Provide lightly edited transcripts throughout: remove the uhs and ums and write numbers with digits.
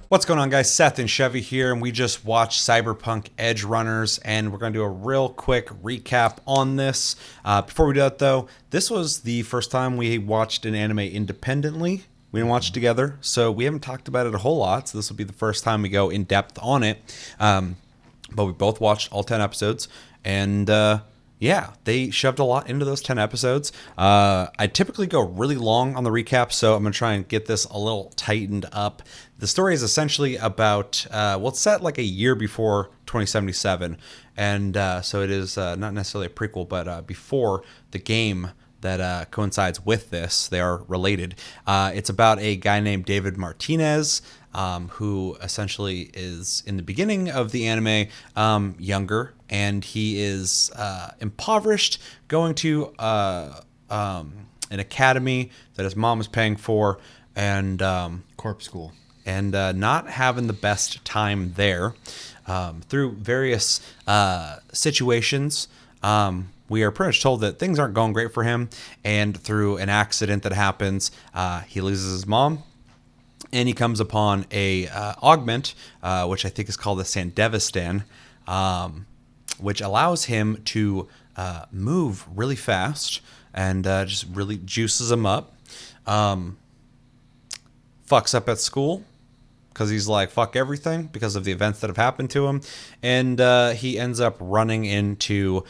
What's going on, guys? Seth and Chevy here, and we just watched Cyberpunk Edgerunners, and we're going to do a real quick recap on this. Before we do that, though, this was the first time we watched an anime independently. We didn't watch it together, so we haven't talked about it a whole lot, so this will be the first time we go in depth on it. But we both watched all 10 episodes, and yeah, they shoved a lot into those 10 episodes. I typically go really long on the recap, so I'm going to try and get this a little tightened up. The story is essentially about, it's set like a year before 2077. And so it is not necessarily a prequel, but before the game that coincides with this. They are related. It's about a guy named David Martinez, who essentially is in the beginning of the anime younger, and he is impoverished, going to an academy that his mom is paying for, and corp school, and not having the best time there. Through various situations, we are pretty much told that things aren't going great for him, and through an accident that happens, he loses his mom, and he comes upon a augment, which I think is called the Sandevistan, which allows him to move really fast and just really juices him up. Fucks up at school because he's like, fuck everything because of the events that have happened to him. And he ends up running into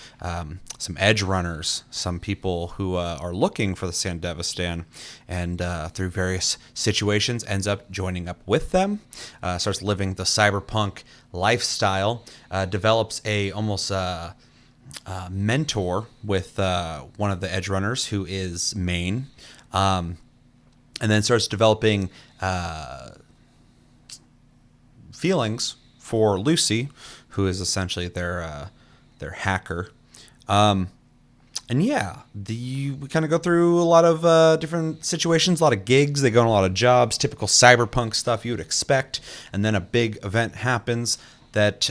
some Edgerunners, some people who are looking for the Sandevistan, and through various situations ends up joining up with them, starts living the cyberpunk lifestyle, develops a almost mentor with one of the Edgerunners, who is Maine, and then starts developing feelings for Lucy, who is essentially their hacker. And yeah, we kind of go through a lot of different situations, a lot of gigs. They go on a lot of jobs, typical cyberpunk stuff you would expect. And then a big event happens that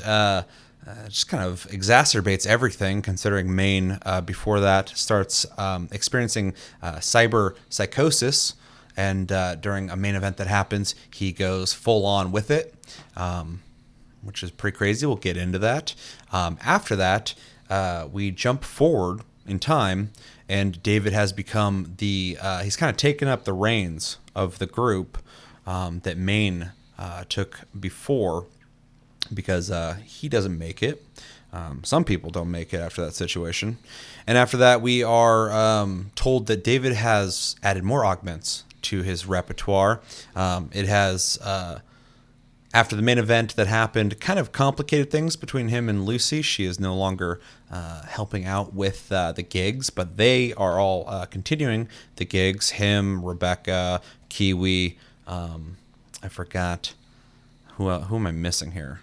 just kind of exacerbates everything, considering Maine before that starts experiencing cyber psychosis. And during a main event that happens, he goes full on with it, which is pretty crazy. We'll get into that. After that, we jump forward in time, and David has become he's kind of taken up the reins of the group that Maine took before, because he doesn't make it. Some people don't make it after that situation. And after that, we are told that David has added more augments to his repertoire. It has, after the main event that happened, kind of complicated things between him and Lucy. She is no longer helping out with the gigs, but they are all continuing the gigs. Him, Rebecca, Kiwi, I forgot. Who am I missing here?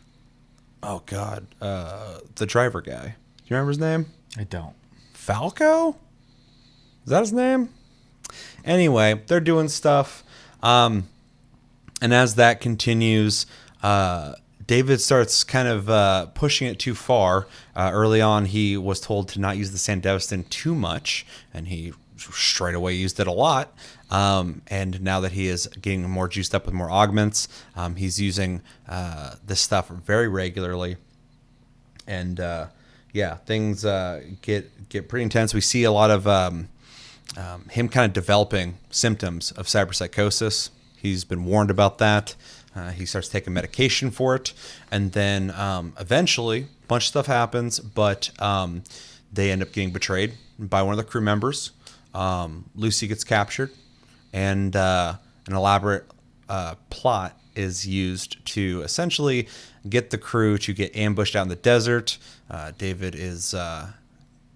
Oh, God. The driver guy. Do you remember his name? I don't. Falco? Is that his name? Anyway, they're doing stuff. And as that continues, David starts kind of pushing it too far. Early on, he was told to not use the Sandevistan too much, and he straight away used it a lot. And now that he is getting more juiced up with more augments, he's using this stuff very regularly. And yeah, things get pretty intense. We see a lot of him kind of developing symptoms of cyberpsychosis. He's been warned about that. He starts taking medication for it. And then eventually, a bunch of stuff happens, but they end up getting betrayed by one of the crew members. Lucy gets captured, and an elaborate plot is used to essentially get the crew to get ambushed out in the desert. David is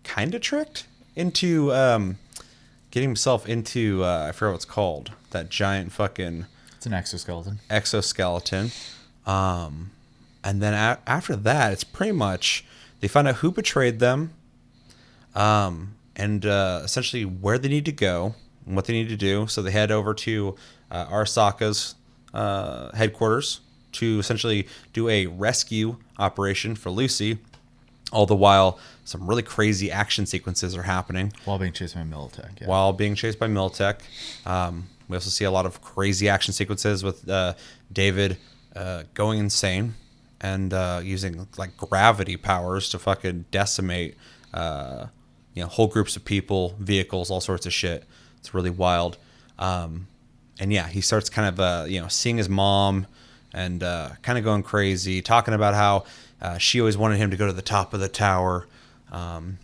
kind of tricked into getting himself into, I forgot what it's called, that giant fucking... It's an exoskeleton. Exoskeleton. And then after that, it's pretty much, they find out who betrayed them, and essentially where they need to go and what they need to do. So they head over to Arasaka's headquarters to essentially do a rescue operation for Lucy. All the while, some really crazy action sequences are happening. While being chased by Militech. Yeah. While being chased by Militech. We also see a lot of crazy action sequences with David going insane and using like gravity powers to fucking decimate whole groups of people, vehicles, all sorts of shit. It's really wild. And yeah, he starts kind of seeing his mom and kind of going crazy, talking about how she always wanted him to go to the top of the tower. And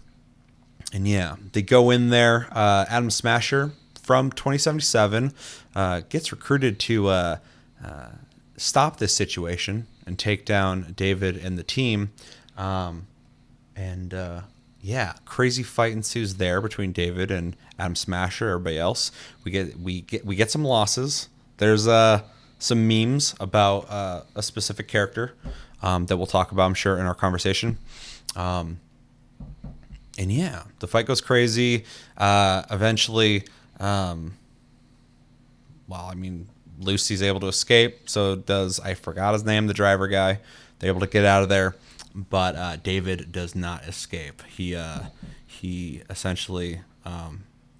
yeah, they go in there. Adam Smasher from 2077 gets recruited to stop this situation and take down David and the team. Yeah, crazy fight ensues there between David and Adam Smasher. Everybody else, we get some losses. There's some memes about a specific character that we'll talk about, I'm sure, in our conversation. And yeah, the fight goes crazy. Eventually, Lucy's able to escape. So does, I forgot his name, the driver guy. They're able to get out of there. But David does not escape. He essentially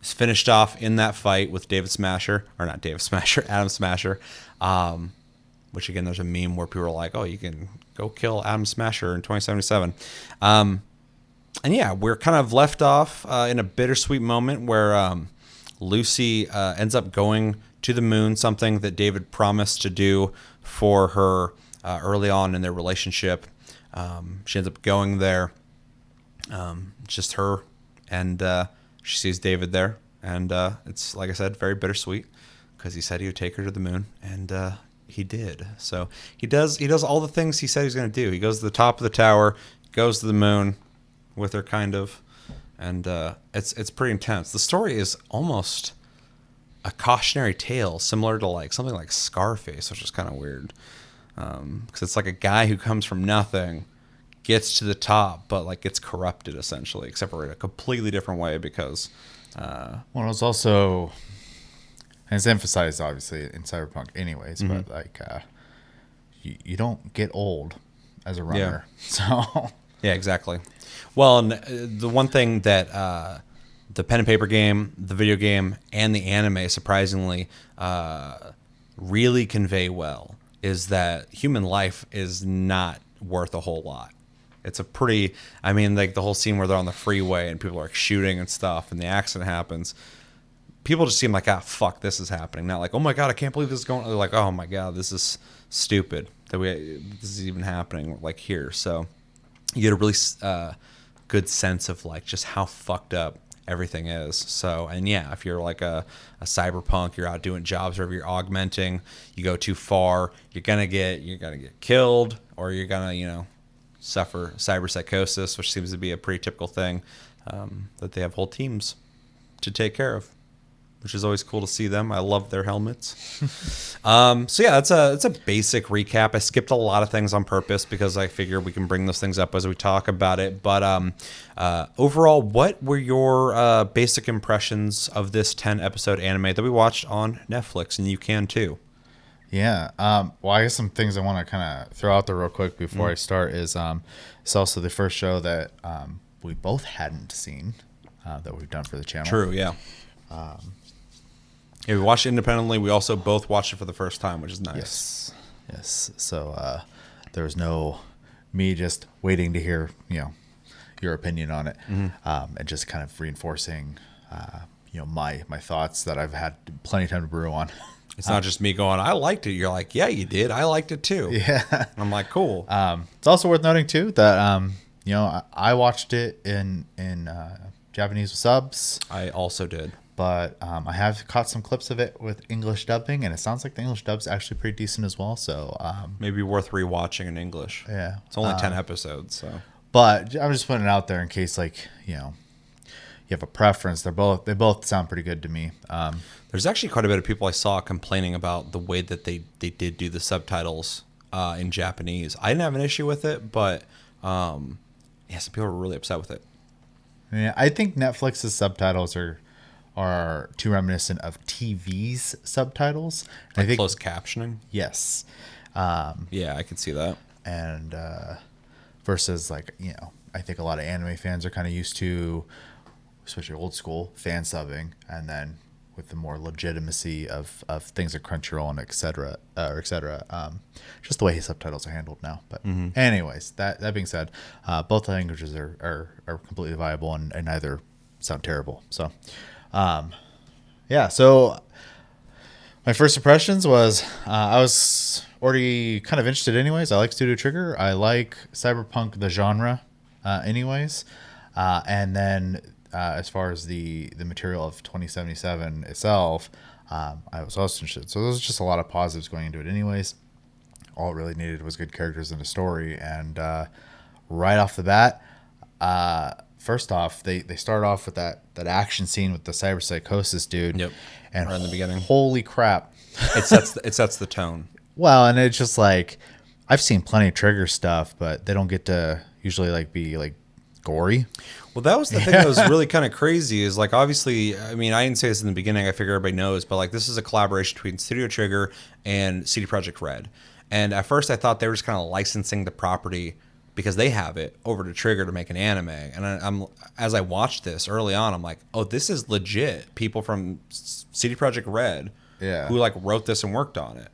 is finished off in that fight with Adam Smasher. Which again, there's a meme where people are like, "Oh, you can go kill Adam Smasher in 2077." And yeah, we're kind of left off in a bittersweet moment where Lucy ends up going to the moon, something that David promised to do for her early on in their relationship. She ends up going there. It's just her, and she sees David there, and it's, like I said, very bittersweet because he said he would take her to the moon, and he did. So he does all the things he said he was going to do. He goes to the top of the tower, goes to the moon with her, kind of, and it's pretty intense. The story is almost a cautionary tale, similar to like something like Scarface, which is kind of weird. Because it's like a guy who comes from nothing, gets to the top, but like gets corrupted essentially, except for in a completely different way because. Well, it's also, and it's emphasized obviously in Cyberpunk, anyways. Mm-hmm. But like, you don't get old as a runner, so. Yeah, exactly. Well, and the one thing that the pen and paper game, the video game, and the anime surprisingly really convey well is that human life is not worth a whole lot. It's a pretty, like the whole scene where they're on the freeway and people are like shooting and stuff and the accident happens. People just seem like, fuck, this is happening. Not like, oh my God, I can't believe this is going on. They're like, oh my God, this is stupid that this is even happening like here. So you get a really good sense of like just how fucked up everything is. So, and yeah, if you're like a cyberpunk, you're out doing jobs, or if you're augmenting, you go too far, you're gonna get killed, or you're gonna suffer cyber psychosis, which seems to be a pretty typical thing that they have whole teams to take care of, which is always cool to see them. I love their helmets. So yeah, it's a basic recap. I skipped a lot of things on purpose because I figure we can bring those things up as we talk about it. But overall, what were your basic impressions of this 10-episode anime that we watched on Netflix? And you can too. Yeah. Well, I guess some things I want to kind of throw out there real quick before I start is it's also the first show that we both hadn't seen that we've done for the channel. True, yeah. Yeah, we watched it independently. We also both watched it for the first time, which is nice. Yes. So there was no me just waiting to hear, your opinion on it, and just kind of reinforcing, my thoughts that I've had plenty of time to brew on. It's not just me going, I liked it. You're like, yeah, you did. I liked it too. Yeah. I'm like, cool. It's also worth noting too that I watched it in Japanese subs. I also did. But I have caught some clips of it with English dubbing, and it sounds like the English dub's actually pretty decent as well. So maybe worth rewatching in English. Yeah, it's only 10 episodes. So, but I'm just putting it out there in case, like, you have a preference. They both sound pretty good to me. There's actually quite a bit of people I saw complaining about the way that they did do the subtitles in Japanese. I didn't have an issue with it, but some people were really upset with it. Yeah, I think Netflix's subtitles are too reminiscent of TV's subtitles. Like, I think closed captioning? Yes. Yeah, I can see that. And versus, like, I think a lot of anime fans are kind of used to, especially old school, fan subbing, and then with the more legitimacy of things at Crunchyroll and et cetera. Just the way his subtitles are handled now. But anyways, that being said, both languages are completely viable, and neither sound terrible. So, yeah. So my first impressions was I was already kind of interested anyways. I like Studio Trigger. I like cyberpunk, the genre, anyways. And then as far as the material of 2077 itself, I was also interested. So there was just a lot of positives going into it anyways. All it really needed was good characters and a story. And right off the bat, first off, they start off with that action scene with the cyberpsychosis dude. Yep. And right in the beginning. Holy crap. It sets the tone. Well, and it's just like, I've seen plenty of Trigger stuff, but they don't get to usually like be like gory. Well, that was the thing that was really kind of crazy is like, obviously, I mean, I didn't say this in the beginning. I figure everybody knows, but like this is a collaboration between Studio Trigger and CD Projekt Red. And at first I thought they were just kind of licensing the property because they have it over to Trigger to make an anime. And I'm as I watched this early on, I'm like, oh, this is legit. People from CD Projekt Red who like wrote this and worked on it.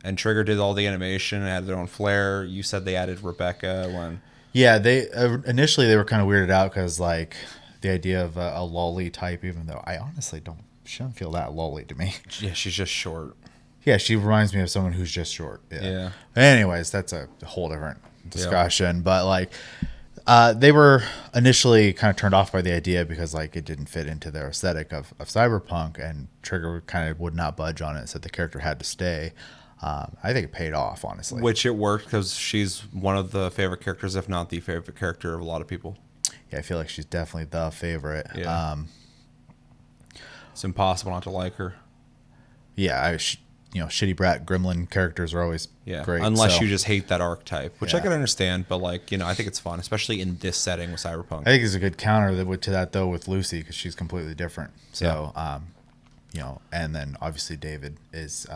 And Trigger did all the animation and added their own flair. You said they added Rebecca when... Yeah, they initially they were kind of weirded out because like the idea of a lolly type, even though I honestly she doesn't feel that lolly to me. Yeah, she's just short. Yeah, she reminds me of someone who's just short. Yeah. Anyways, that's a whole different discussion. Yep. But like they were initially kind of turned off by the idea because like it didn't fit into their aesthetic of cyberpunk, and Trigger kind of would not budge on it, said the character had to stay. I think it paid off, honestly. Which it worked because she's one of the favorite characters, if not the favorite character of a lot of people. Yeah, I feel like she's definitely the favorite. Yeah. It's impossible not to like her. Yeah, shitty brat gremlin characters are always great. Unless you just hate that archetype, which I can understand, but like, I think it's fun, especially in this setting with Cyberpunk. I think it's a good counter to that though with Lucy because she's completely different. So, and then obviously David is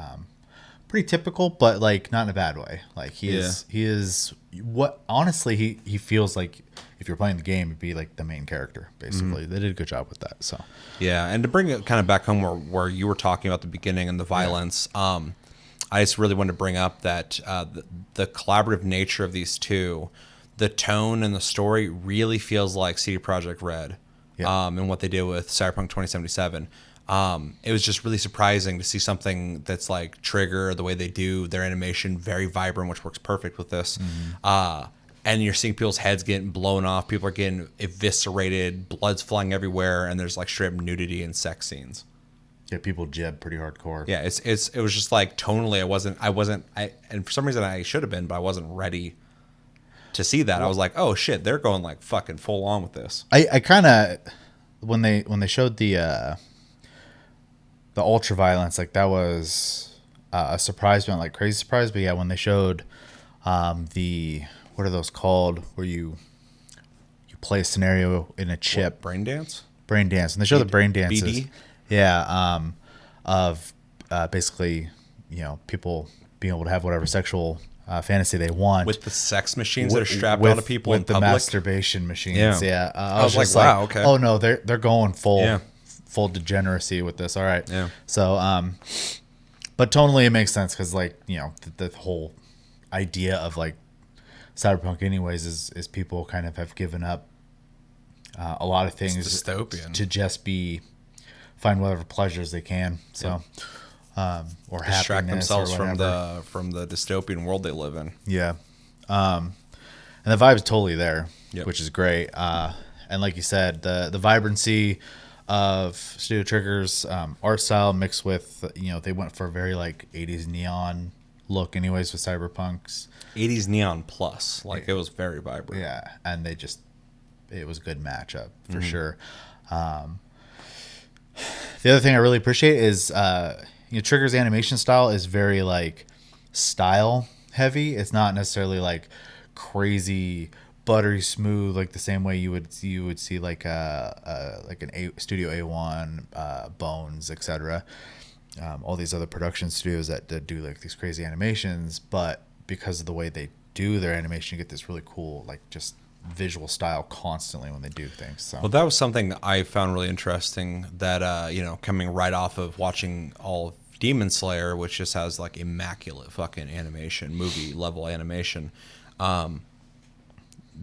pretty typical, but like not in a bad way. Like he is what honestly he feels like if you're playing the game, it'd be like the main character basically. They did a good job with that. So yeah, and to bring it kind of back home where you were talking about the beginning and the violence, I just really wanted to bring up that the collaborative nature of these two, the tone and the story really feels like CD Projekt Red, and what they did with Cyberpunk 2077. It was just really surprising to see something that's like Trigger, the way they do their animation, very vibrant, which works perfect with this. And you're seeing people's heads getting blown off. People are getting eviscerated, blood's flying everywhere, and there's like straight up nudity and sex scenes. Yeah, people jib pretty hardcore. Yeah, it was just like tonally, and for some reason I should have been, but I wasn't ready to see that. I was like, oh shit, they're going like fucking full on with this. I kind of when they showed the ultra violence, like that was a surprise, but not like crazy surprise. But yeah, when they showed what are those called, where you play a scenario in a chip, brain dance, and they show the brain dances, BD? Of basically people being able to have whatever sexual fantasy they want with the sex machines that are strapped onto people in with the public. Masturbation machines. I was like, wow, okay. Oh no, they're going full degeneracy with this. All right. Yeah. So, but tonally it makes sense because like, the whole idea of like cyberpunk anyways is people kind of have given up a lot of things dystopian to just find whatever pleasures they can. So, or distract themselves or from the dystopian world they live in. Yeah. And the vibe's totally there, Yep. which is great. And like you said, the vibrancy of Studio Trigger's art style mixed with, they went for a very like 80s neon look anyways with Cyberpunk's 80s neon plus, like it was very vibrant. Yeah, and it was a good matchup for sure. The other thing I really appreciate is Trigger's animation style is very like style heavy. It's not necessarily like crazy buttery smooth like the same way you would see like Studio A1, Bones, etc. All these other production studios that do like these crazy animations, but because of the way they do their animation, you get this really cool like just visual style constantly when they do things. So Well, that was something that I found really interesting. That coming right off of watching all of Demon Slayer, which just has like immaculate fucking animation, movie level animation.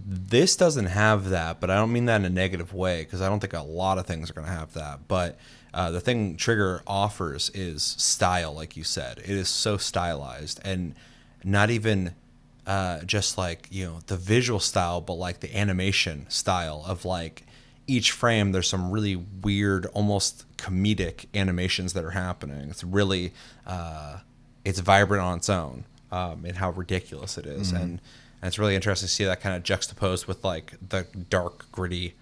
This doesn't have that, but I don't mean that in a negative way because I don't think a lot of things are going to have that. But the thing Trigger offers is style, like you said. It is so stylized, and not even just like the visual style, but like the animation style of like each frame. There's some really weird, almost comedic animations that are happening. It's really it's vibrant on its own, and how ridiculous it is. And it's really interesting to see that kind of juxtaposed with like the dark, gritty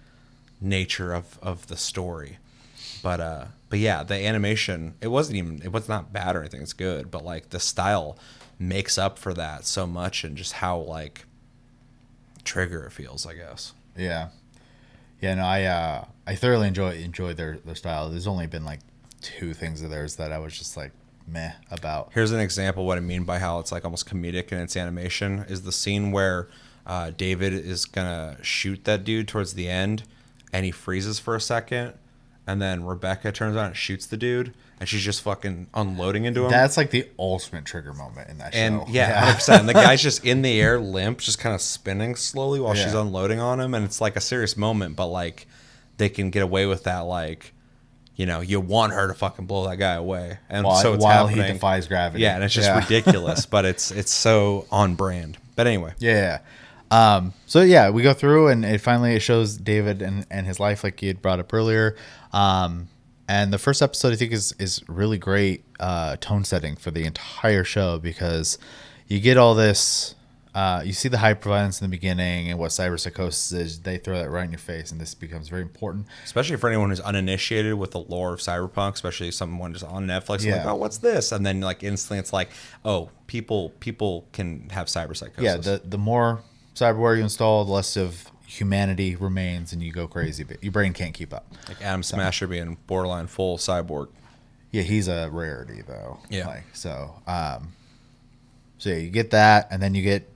nature of the story. But yeah, the animation, it was not bad or anything. It's good, but like the style makes up for that so much, and just how like Trigger it feels, I guess. yeah, no, I thoroughly enjoy their style. There's only been like 2 things of theirs that I was just like meh about. Here's an example of what I mean by how it's like almost comedic in its animation is the scene where David is gonna shoot that dude towards the end, and he freezes for a second, and then Rebecca turns around and shoots the dude, and she's just fucking unloading into him. That's like the ultimate Trigger moment in that show. And yeah, 100%. And the guy's just in the air, limp, just kind of spinning slowly while she's unloading on him, and it's like a serious moment, but like they can get away with that, like you want her to fucking blow that guy away, and so it's while happening. he defies gravity. Yeah, and it's just ridiculous, but it's so on brand. But anyway, yeah. So yeah, we go through, and it shows David and his life, like you had brought up earlier. And the first episode, I think, is really great tone setting for the entire show, because you get all this. You see the hyperviolence in the beginning and what cyberpsychosis is. They throw that right in your face, and this becomes very important. Especially for anyone who's uninitiated with the lore of Cyberpunk, especially someone just on Netflix, like, oh, what's this? And then like instantly it's like, oh, people can have cyberpsychosis. Yeah, the more cyberware you install, the less of humanity remains, and you go crazy, but your brain can't keep up. Like Adam Smasher being borderline full cyborg. Yeah, he's a rarity though. Yeah. So yeah, you get that, and then you get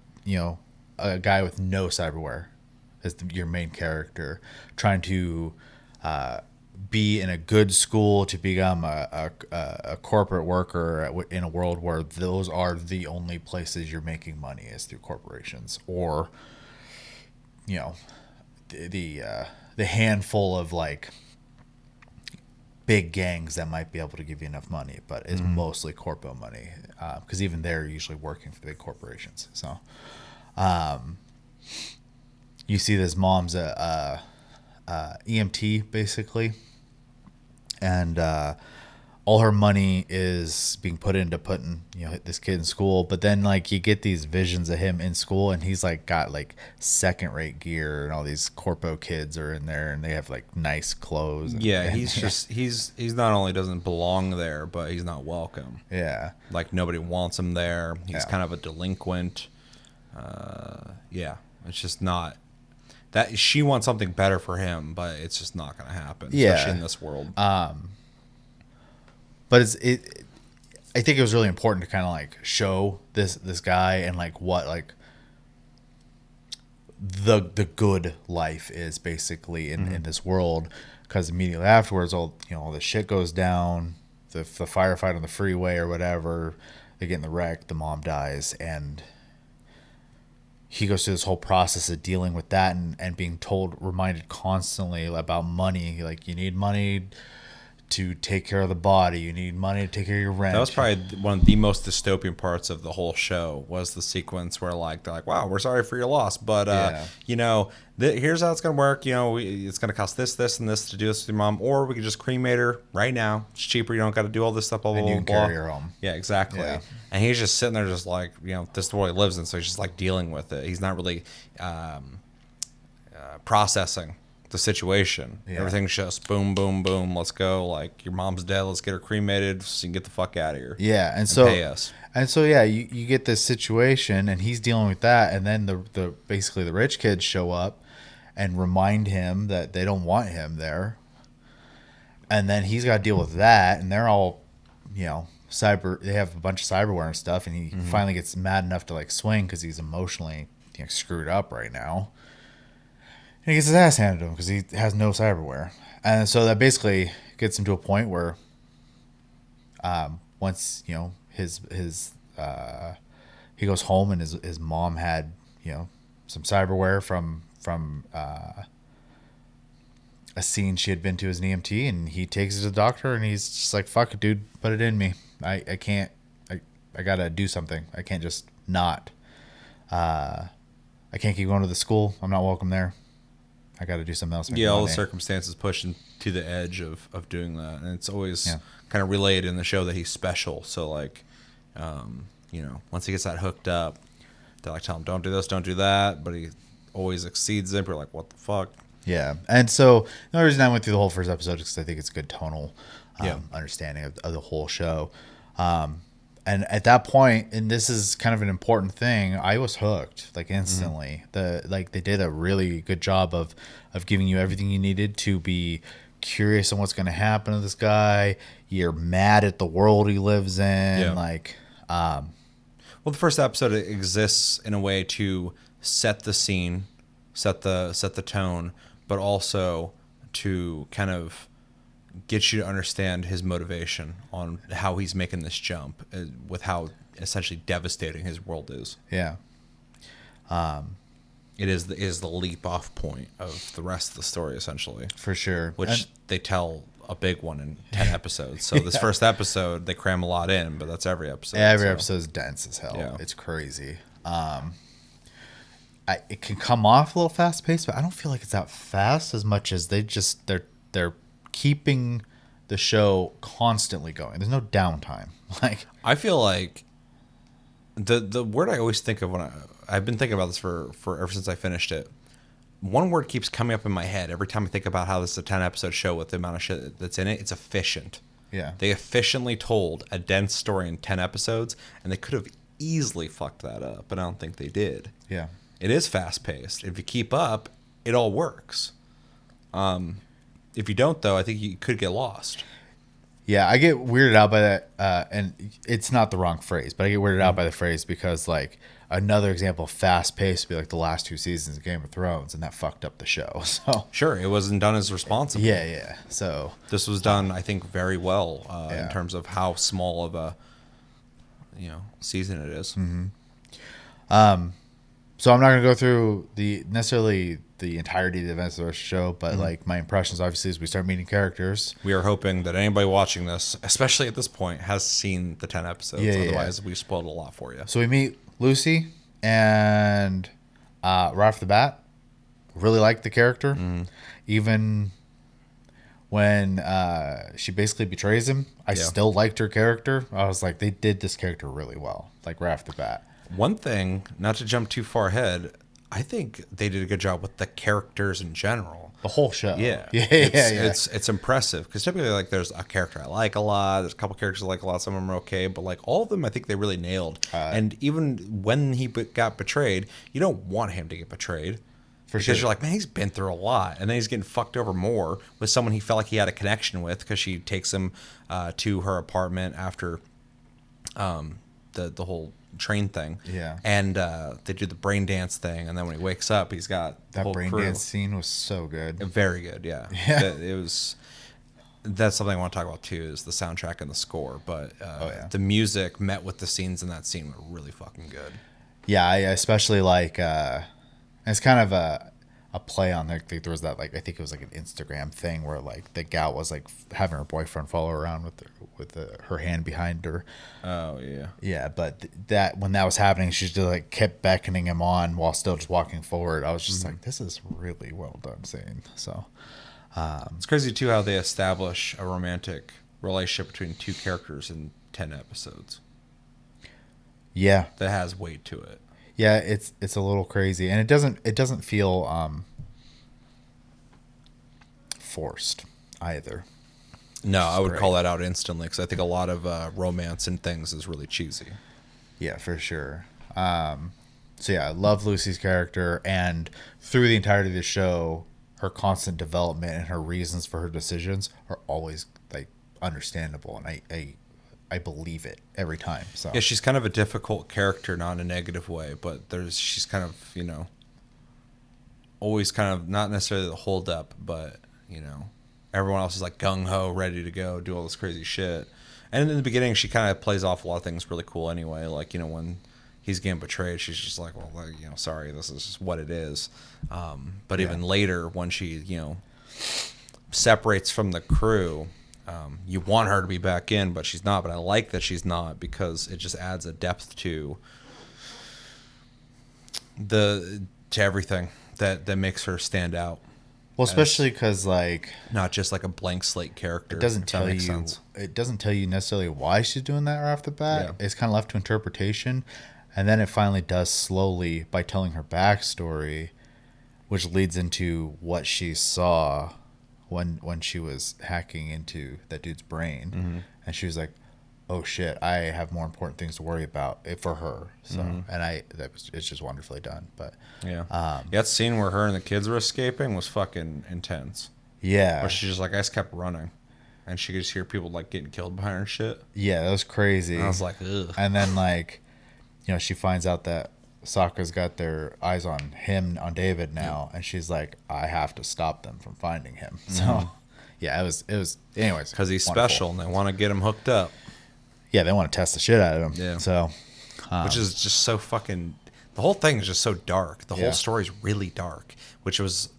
a guy with no cyberware as your main character, trying to be in a good school to become a corporate worker in a world where those are the only places you're making money is through corporations, or the handful of like big gangs that might be able to give you enough money, but it's mostly corpo money, because even they're usually working for the big corporations. So you see this mom's a EMT basically, and all her money is being put into putting this kid in school. But then like you get these visions of him in school, and he's like got like second rate gear, and all these corpo kids are in there, and they have like nice clothes. He's not only doesn't belong there, but he's not welcome. Yeah, like nobody wants him there. He's kind of a delinquent. It's just not that she wants something better for him, but it's just not going to happen, especially in this world. But I think it was really important to kind of like show this guy and like what like the good life is basically in this world, because immediately afterwards all this shit goes down, the firefight on the freeway or whatever, they get in the wreck, the mom dies, and he goes through this whole process of dealing with that and being reminded constantly about money. Like, you need money to take care of the body. You need money to take care of your rent. That was probably one of the most dystopian parts of the whole show, was the sequence where like they're like, wow, we're sorry for your loss, but here's how it's gonna work. It's gonna cost this and this to do this with your mom, or we could just cremate her right now. It's cheaper. You don't got to do all this stuff. Blah, blah, and you can blah. carry her home. Yeah, exactly. Yeah. And he's just sitting there, just like, this is the world he lives in, so he's just like dealing with it. He's not really processing the situation. Everything's just boom, boom, boom. Let's go. Like, your mom's dead. Let's get her cremated so you can get the fuck out of here. Yeah, and pay us. And so you get this situation, and he's dealing with that, and then the basically the rich kids show up and remind him that they don't want him there, and then he's got to deal with that, and they're all cyber. They have a bunch of cyberware and stuff, and he finally gets mad enough to like swing because he's emotionally screwed up right now. he gets his ass handed to him because he has no cyberware. And so that basically gets him to a point where once, he goes home and his mom had, some cyberware from a scene she had been to as an EMT, and he takes it to the doctor and he's just like, fuck it, dude, put it in me. I can't, I gotta do something. I can't just not. I can't keep going to the school. I'm not welcome there. I got to do something else. Yeah, all the circumstances push him to the edge of doing that. And it's always kind of relayed in the show that he's special. So, like, once he gets that hooked up, they're like, tell him, don't do this, don't do that. But he always exceeds it. We're like, what the fuck? Yeah. And so the only reason I went through the whole first episode is because I think it's a good tonal understanding of the whole show. And at that point, and this is kind of an important thing, I was hooked like instantly. They did a really good job of giving you everything you needed to be curious on what's going to happen to this guy. You're mad at the world he lives in. Well, the first episode exists in a way to set the scene, set the tone, but also to kind of get you to understand his motivation on how he's making this jump with how essentially devastating his world is. Yeah. It is the leap off point of the rest of the story, essentially. For sure. Which they tell a big one in 10 episodes. So this first episode, they cram a lot in, but that's every episode. Every episode is dense as hell. Yeah. It's crazy. It can come off a little fast paced, but I don't feel like it's that fast as much as they're keeping the show constantly going. There's no downtime. Like, I feel like the word I always think of when I've been thinking about this for ever since I finished it. One word keeps coming up in my head every time I think about how this is a 10 episode show with the amount of shit that's in it. It's efficient. Yeah. They efficiently told a dense story in 10 episodes, and they could have easily fucked that up, but I don't think they did. Yeah. It is fast paced. If you keep up, it all works. If you don't, though, I think you could get lost. Yeah, I get weirded out by that, and it's not the wrong phrase, but I get weirded out by the phrase because, like, another example of fast paced would be like the last 2 seasons of Game of Thrones, and that fucked up the show. So Sure, it wasn't done as responsibly. yeah. So this was done, I think, very well Yeah. in terms of how small of a season it is. Mm-hmm. So I'm not going to go through necessarily the entirety of the events of the show, but like my impressions, obviously, as we start meeting characters. We are hoping that anybody watching this, especially at this point, has seen the 10 episodes. Yeah, Otherwise, we spoiled a lot for you. So we meet Lucy, and right off the bat, really liked the character. Even when she basically betrays him, I still liked her character. I was like, they did this character really well, like right off the bat. One thing, not to jump too far ahead, I think they did a good job with the characters in general. The whole show. Yeah. Yeah. It's impressive because typically, like, there's a character I like a lot. There's a couple characters I like a lot. Some of them are okay, but like all of them, I think they really nailed. And even when he got betrayed, you don't want him to get betrayed. Because you're like, man, he's been through a lot, and then he's getting fucked over more with someone he felt like he had a connection with because she takes him to her apartment after the whole train thing. Yeah. And they do the brain dance thing, and then when he wakes up, he's got the That whole brain crew. dance scene was so good. Very good, yeah. Yeah. It was. That's something I want to talk about too, is the soundtrack and the score. But the music met with the scenes in that scene were really fucking good. Yeah, I especially like. It's kind of a play on there. There was that, like, I think it was like an Instagram thing where like the gal was like having her boyfriend follow her around with her hand behind her. Oh yeah. Yeah, but that when that was happening, she just like kept beckoning him on while still just walking forward. I was just like, this is really well done scene. So It's crazy too how they establish a romantic relationship between two characters in 10 episodes. yeah, That has weight to it. yeah, it's a little crazy, and it doesn't feel forced either. No, I would great. call that out instantly because I think a lot of romance and things is really cheesy. Yeah, for sure. So yeah, I love Lucy's character, and through the entirety of the show, her constant development and her reasons for her decisions are always like understandable, and I believe it every time. So Yeah, she's kind of a difficult character, not in a negative way, but she's kind of, always kind of not necessarily the hold up, but everyone else is like gung ho, ready to go, do all this crazy shit. And in the beginning, she kind of plays off a lot of things really cool anyway. Like when he's getting betrayed, she's just like, well, sorry, this is just what it is. But even later, when she separates from the crew, you want her to be back in, but she's not. But I like that she's not, because it just adds a depth to everything that makes her stand out. Well, especially because not just like a blank slate character. It doesn't tell you. Sense. It doesn't tell you necessarily why she's doing that right off the bat. Yeah. It's kind of left to interpretation, and then it finally does slowly by telling her backstory, which leads into what she saw when she was hacking into that dude's brain, and she was like, "Oh shit, I have more important things to worry about for her." So, and it's just wonderfully done. But that scene where her and the kids were escaping was fucking intense. Yeah, where she just like, I just kept running, and she could just hear people like getting killed behind her and shit. Yeah, that was crazy. And I was like, ugh. And then she finds out that Sokka's got their eyes on on David now, and she's like, I have to stop them from finding him. So, yeah, it was. Anyways, because he's special, and they want to get him hooked up. Yeah, they want to test the shit out of him. Yeah. So, which is just so fucking. The whole thing is just so dark. The whole story is really dark, which was.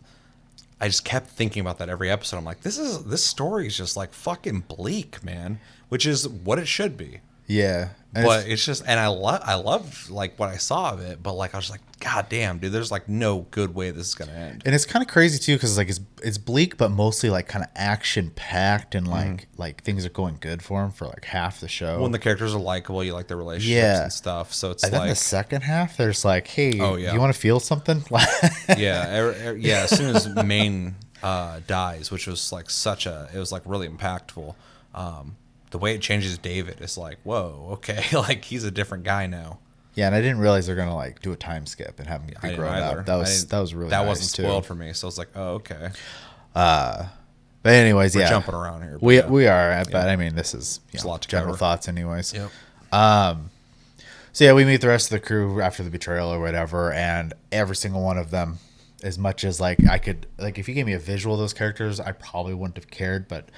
I just kept thinking about that every episode. I'm like, this story is just like fucking bleak, man. Which is what it should be. Yeah. But it's just, and I loved like what I saw of it, but like I was like, God damn, dude, there's like no good way this is gonna end. And it's kind of crazy too, because like it's bleak, but mostly like kind of action packed, and like things are going good for him for like half the show. When the characters are likable, you like their relationships and stuff. So it's and then the second half, there's like, hey, do you want to feel something? As soon as Maine dies, which was like it was like really impactful. The way it changes David is like, whoa, okay, like he's a different guy now. Yeah, and I didn't realize they're gonna like do a time skip and have him be grown up. That was really that nice wasn't spoiled for me. So I was like, oh, okay. But anyways, we're jumping around here. We are, but I mean, this is a lot to general thoughts, anyways. Yep. So yeah, we meet the rest of the crew after the betrayal or whatever, and every single one of them. As much as like I could, like if you gave me a visual of those characters, I probably wouldn't have cared. But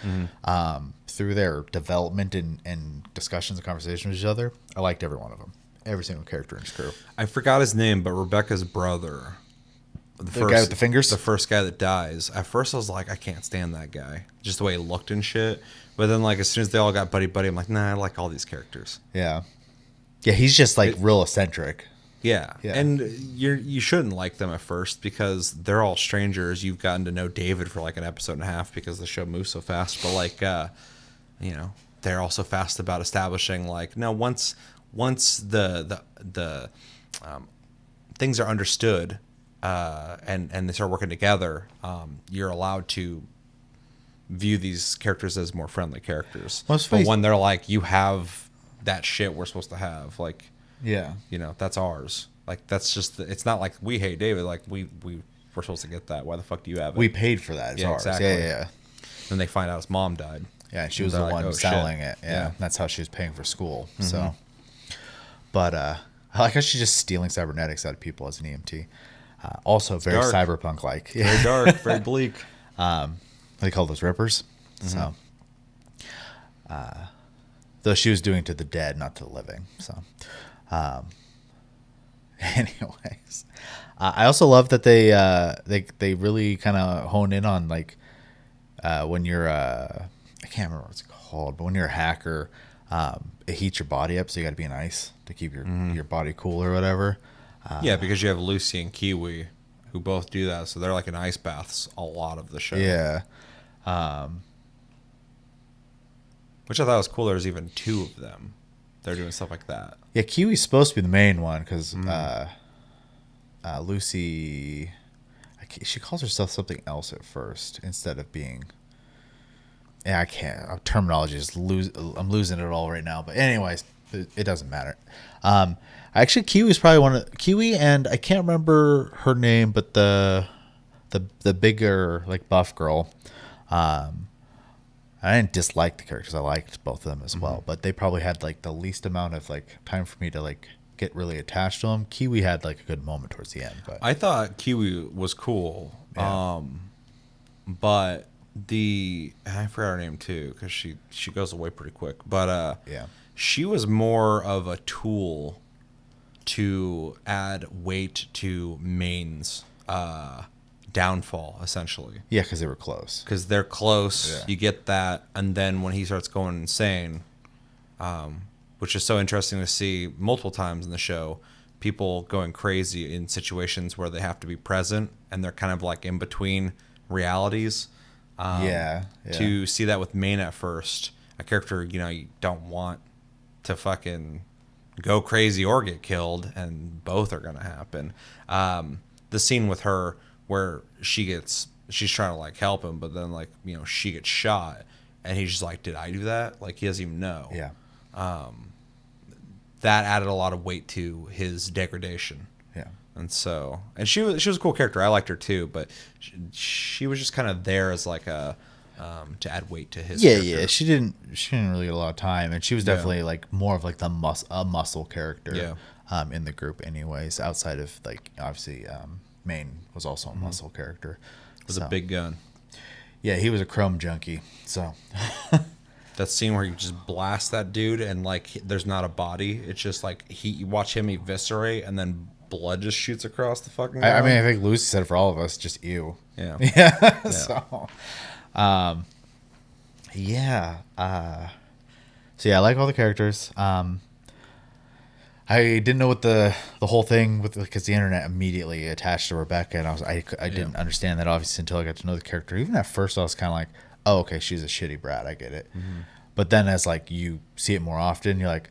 through their development and discussions and conversations with each other, I liked every one of them. Every single character in his crew. I forgot his name, but Rebecca's brother, the guy with the fingers, the first guy that dies. At first, I was like, I can't stand that guy, just the way he looked and shit. But then, like as soon as they all got buddy, I'm like, nah, I like all these characters. Yeah, he's just like real eccentric. Yeah, and you shouldn't like them at first because they're all strangers. You've gotten to know David for like an episode and a half because the show moves so fast. But like, they're also fast about establishing like, no, once the things are understood, and they start working together, you're allowed to view these characters as more friendly characters. But when they're like, you have that shit we're supposed to have, like. Yeah, that's ours. Like that's just. It's not like we hate David. Like we're supposed to get that. Why the fuck do you have it? We paid for that. It's ours. Exactly. Yeah. Then they find out his mom died. Yeah, and she was the one selling it. Yeah, that's how she was paying for school. So, but I like how she's just stealing cybernetics out of people as an EMT. Also very cyberpunk like. Very dark. Very bleak. What do you call those, rippers? So, though she was doing it to the dead, not to the living. So. Anyways, I also love that they really kind of hone in on like when you're I can't remember what it's called, but when you're a hacker, it heats your body up, so you got to be in ice to keep your body cool or whatever. Yeah, because you have Lucy and Kiwi who both do that, so they're like in ice baths a lot of the show. Yeah. Which I thought was cool. There's even two of them. They're doing stuff like that. Yeah, Kiwi's supposed to be the main one because Lucy, she calls herself something else at first instead of being. Yeah, I can't. Terminology is I'm losing it all right now. But anyways, it doesn't matter. Actually, Kiwi's probably Kiwi, and I can't remember her name, but the bigger like buff girl. I didn't dislike the characters. I liked both of them as well, but they probably had like the least amount of like time for me to like get really attached to him. Kiwi had like a good moment towards the end, but I thought Kiwi was cool. Yeah. But I forgot her name too because she goes away pretty quick. But yeah, she was more of a tool to add weight to Maine's downfall, essentially. yeah, because they were close. Because they're close, Yeah. you get that, and then when he starts going insane, which is so interesting to see multiple times in the show, people going crazy in situations where they have to be present and they're kind of like in between realities. Yeah. To see that with Maine at first, a character you don't want to fucking go crazy or get killed, and both are gonna happen. The scene with her where she's trying to like help him, but then like she gets shot, and he's just like, "Did I do that?" Like he doesn't even know. Yeah. That added a lot of weight to his degradation. Yeah. And she was a cool character. I liked her too, but she was just kind of there as like a to add weight to his. Yeah, character. yeah. She didn't really get a lot of time, and she was definitely like more of like a muscle character. Yeah. In the group, anyways. Outside of like obviously, Maine was also a muscle character. Was a big gun. Yeah, he was a chrome junkie. So That scene where you just blast that dude and like there's not a body. It's just like you watch him eviscerate and then blood just shoots across the fucking. I mean, I think Lucy said it for all of us, just ew. Yeah. Yeah. So, yeah. So yeah, I like all the characters. I didn't know what the whole thing with because the internet immediately attached to Rebecca, and I didn't understand that obviously until I got to know the character. Even at first, I was kind of like, oh, okay, she's a shitty brat. I get it. Mm-hmm. But then as like you see it more often, you're like,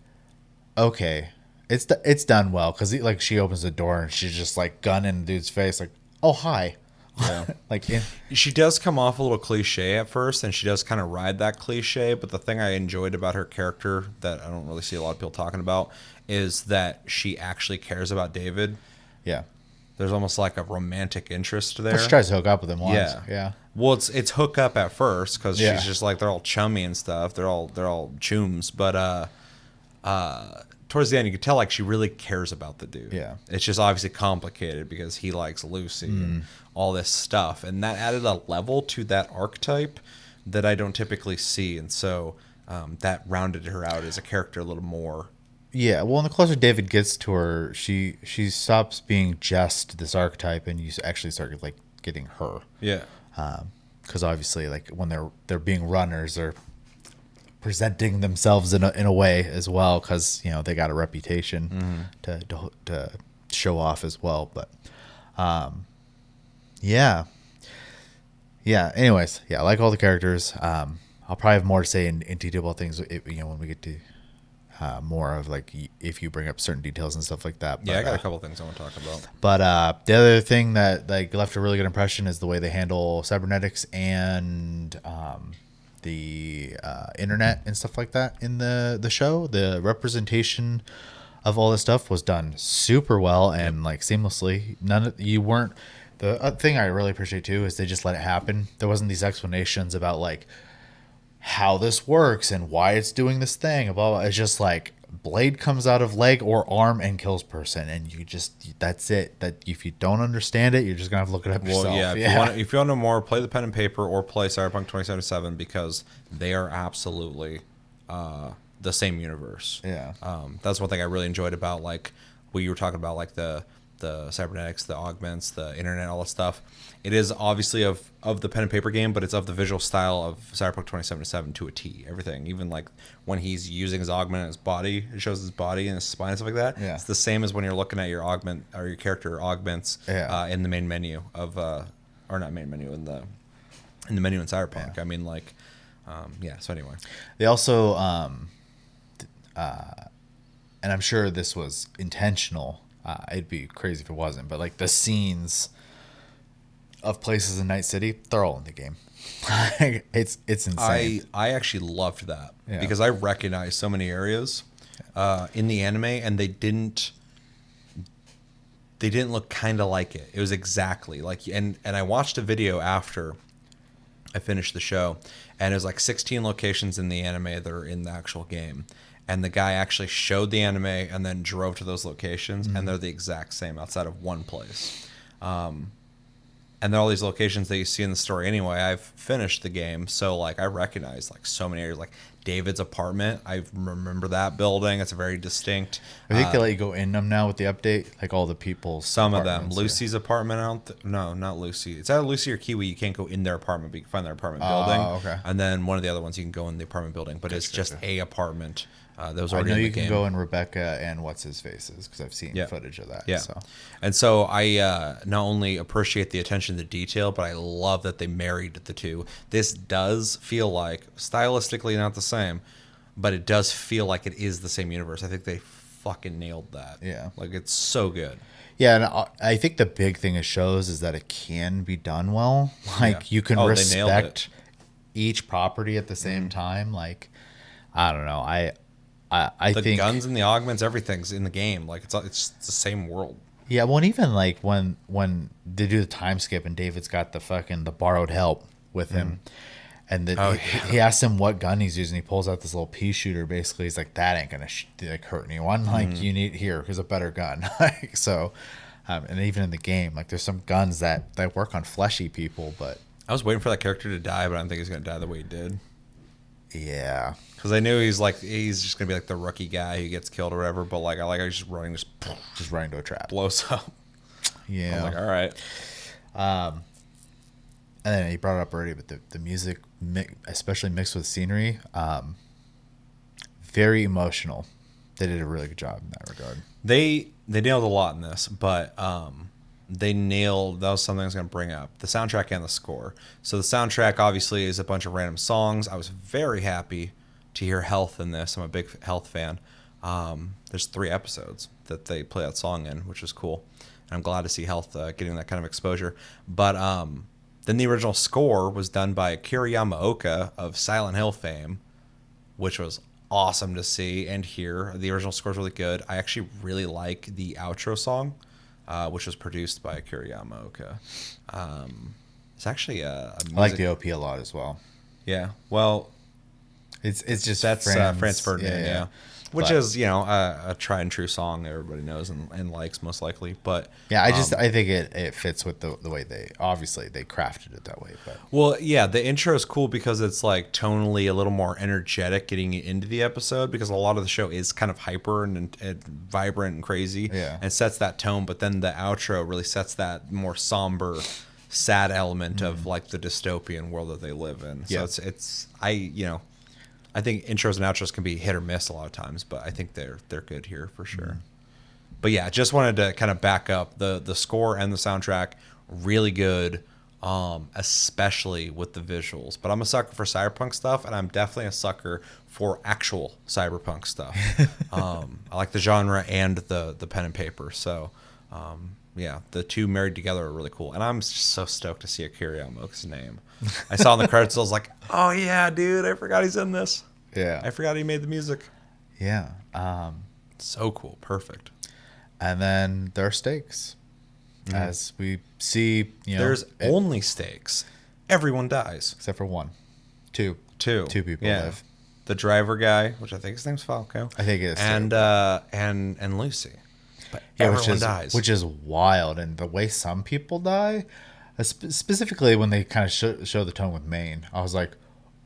okay, it's done well because like she opens the door and she's just like gun in the dude's face, like, oh hi. Yeah. Like she does come off a little cliche at first, and she does kind of ride that cliche. But the thing I enjoyed about her character that I don't really see a lot of people talking about is that she actually cares about David. Yeah. There's almost like a romantic interest there. She tries to hook up with him once. Yeah. Yeah. Well, it's hook up at first because Yeah. she's just like they're all chummy and stuff. They're all chooms, but towards the end, you can tell like she really cares about the dude. Yeah. It's just obviously complicated because he likes Lucy and all this stuff, and that added a level to that archetype that I don't typically see, and so that rounded her out as a character a little more. Yeah, well, and the closer David gets to her, she stops being just this archetype, and you actually start like getting her. Yeah. Because obviously, like when they're being runners, they're presenting themselves in a way as well, because they got a reputation to show off as well. But yeah. Anyways, yeah, I like all the characters. I'll probably have more to say in detail about things, when we get to more of like if you bring up certain details and stuff like that. But, Yeah, I got a couple things I want to talk about. But the other thing that like left a really good impression is the way they handle cybernetics and the internet and stuff like that in the show. The representation of all this stuff was done super well and like seamlessly. The thing I really appreciate too is they just let it happen. There wasn't these explanations about like how this works and why it's doing this thing. Blah, blah. It's just like blade comes out of leg or arm and kills person, and that's it. That if you don't understand it, you're just gonna have to look it up yourself. Well, yeah. If you want to know more, play the pen and paper or play Cyberpunk 2077 because they are absolutely the same universe. Yeah. That's one thing I really enjoyed about like what you were talking about, like the cybernetics, the augments, the internet, all that stuff. It is obviously of the pen and paper game, but it's of the visual style of Cyberpunk 2077 to a T. Everything, even like when he's using his augment in his body, it shows his body and his spine and stuff like that. Yeah. It's the same as when you're looking at your augment or your character augments in the main menu of, or not main menu, in the menu in Cyberpunk. Yeah. I mean, like, so anyway. They also, and I'm sure this was intentional. It'd be crazy if it wasn't, but like the scenes of places in Night City, they're all in the game. It's insane. I actually loved that because I recognized so many areas in the anime, and they didn't look kind of like it. It was exactly like, and I watched a video after I finished the show, and it was like 16 locations in the anime that are in the actual game. and the guy actually showed the anime and then drove to those locations, and they're the exact same outside of one place. And there are all these locations that you see in the story anyway. I've finished the game, so like I recognize like so many areas, like David's apartment. I remember that building. It's very distinct. I think they let you go in them now with the update, like all the people's Some of them. apartments, Lucy's apartment. No, not Lucy. It's either Lucy or Kiwi. You can't go in their apartment, but you can find their apartment building. Okay. And then one of the other ones, you can go in the apartment building, but it's just a apartment. That was I already know in the you can game. go in Rebecca and what's his faces because I've seen Yeah. footage of that. Yeah. So. And so I not only appreciate the attention to detail, but I love that they married the two. This does feel like, stylistically not the same, but it does feel like it is the same universe. I think they fucking nailed that. Yeah. Like, it's so good. Yeah, and I think the big thing it shows is that it can be done well. Like you can Oh, they nailed it. respect each property at the same time. Like I don't know. I The think guns and the augments, everything's in the game. Like, it's the same world. yeah. Well, and even like when they do the time skip and David's got the borrowed help with him, and then he asks him what gun he's using. He pulls out this little pea shooter. Basically, he's like, "That ain't gonna like hurt anyone. Like you need here's a better gun." Like so, and even in the game, like there's some guns that work on fleshy people, but I was waiting for that character to die, but I don't think he's going to die the way he did. yeah. Because I knew he's just going to be like the rookie guy who gets killed or whatever, but like I like how he's just running, Just right into a trap. blows up. Yeah. I'm like, all right. And then he brought it up already, but the music, especially mixed with scenery, very emotional. They did a really good job in that regard. They nailed a lot in this, but that was something I was going to bring up, the soundtrack and the score. So the soundtrack obviously is a bunch of random songs. I was very happy to hear Health in this. I'm a big Health fan. There's 3 episodes that they play that song in, which is cool. And I'm glad to see Health getting that kind of exposure. But then the original score was done by Akira Yamaoka of Silent Hill fame, which was awesome to see and hear. The original score is really good. I actually really like the outro song, which was produced by Akira Yamaoka. It's actually a music... I like the OP a lot as well. Yeah, well, It's just that's Franz Ferdinand, yeah. Which is, a tried and true song everybody knows and likes most likely. But yeah, I think it fits with the way they crafted it that way. But well, yeah, the intro is cool because it's like tonally a little more energetic getting into the episode, because a lot of the show is kind of hyper and vibrant and crazy, and sets that tone. But then the outro really sets that more somber, sad element of like the dystopian world that they live in. So I think intros and outros can be hit or miss a lot of times, but I think they're good here for sure. But yeah, just wanted to kind of back up the score and the soundtrack, really good, especially with the visuals. But I'm a sucker for cyberpunk stuff, and I'm definitely a sucker for actual cyberpunk stuff. I like the genre and the pen and paper. So yeah, the two married together are really cool, and I'm just so stoked to see Akira Yamaoka's name. I saw in the credits, I was like, oh yeah, dude, I forgot he's in this. yeah, I forgot he made the music. yeah. So cool, perfect. And then there are stakes, as we see. There's only stakes. Everyone dies except for two people live. The driver guy, which I think his name's Falco. I think it is, and Lucy. But everyone dies, which is wild. And the way some people die, specifically when they kind of show the tone with Maine, I was like,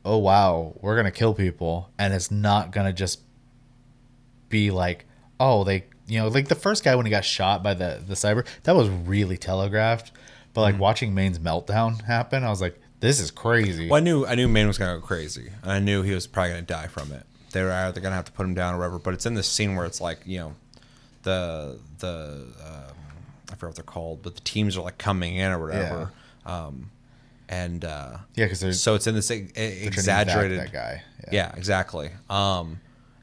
oh wow, we're gonna kill people, and it's not gonna just be like, oh, they, like the first guy when he got shot by the cyber, that was really telegraphed. But like watching Maine's meltdown happen, I was like, this is crazy. Well, I knew Maine was gonna go crazy, and I knew he was probably gonna die from it. They were either gonna have to put him down or whatever. But it's in this scene where it's like, the I forget what they're called, but the teams are like coming in or whatever. Because so it's in this exaggerated that guy. Yeah, exactly.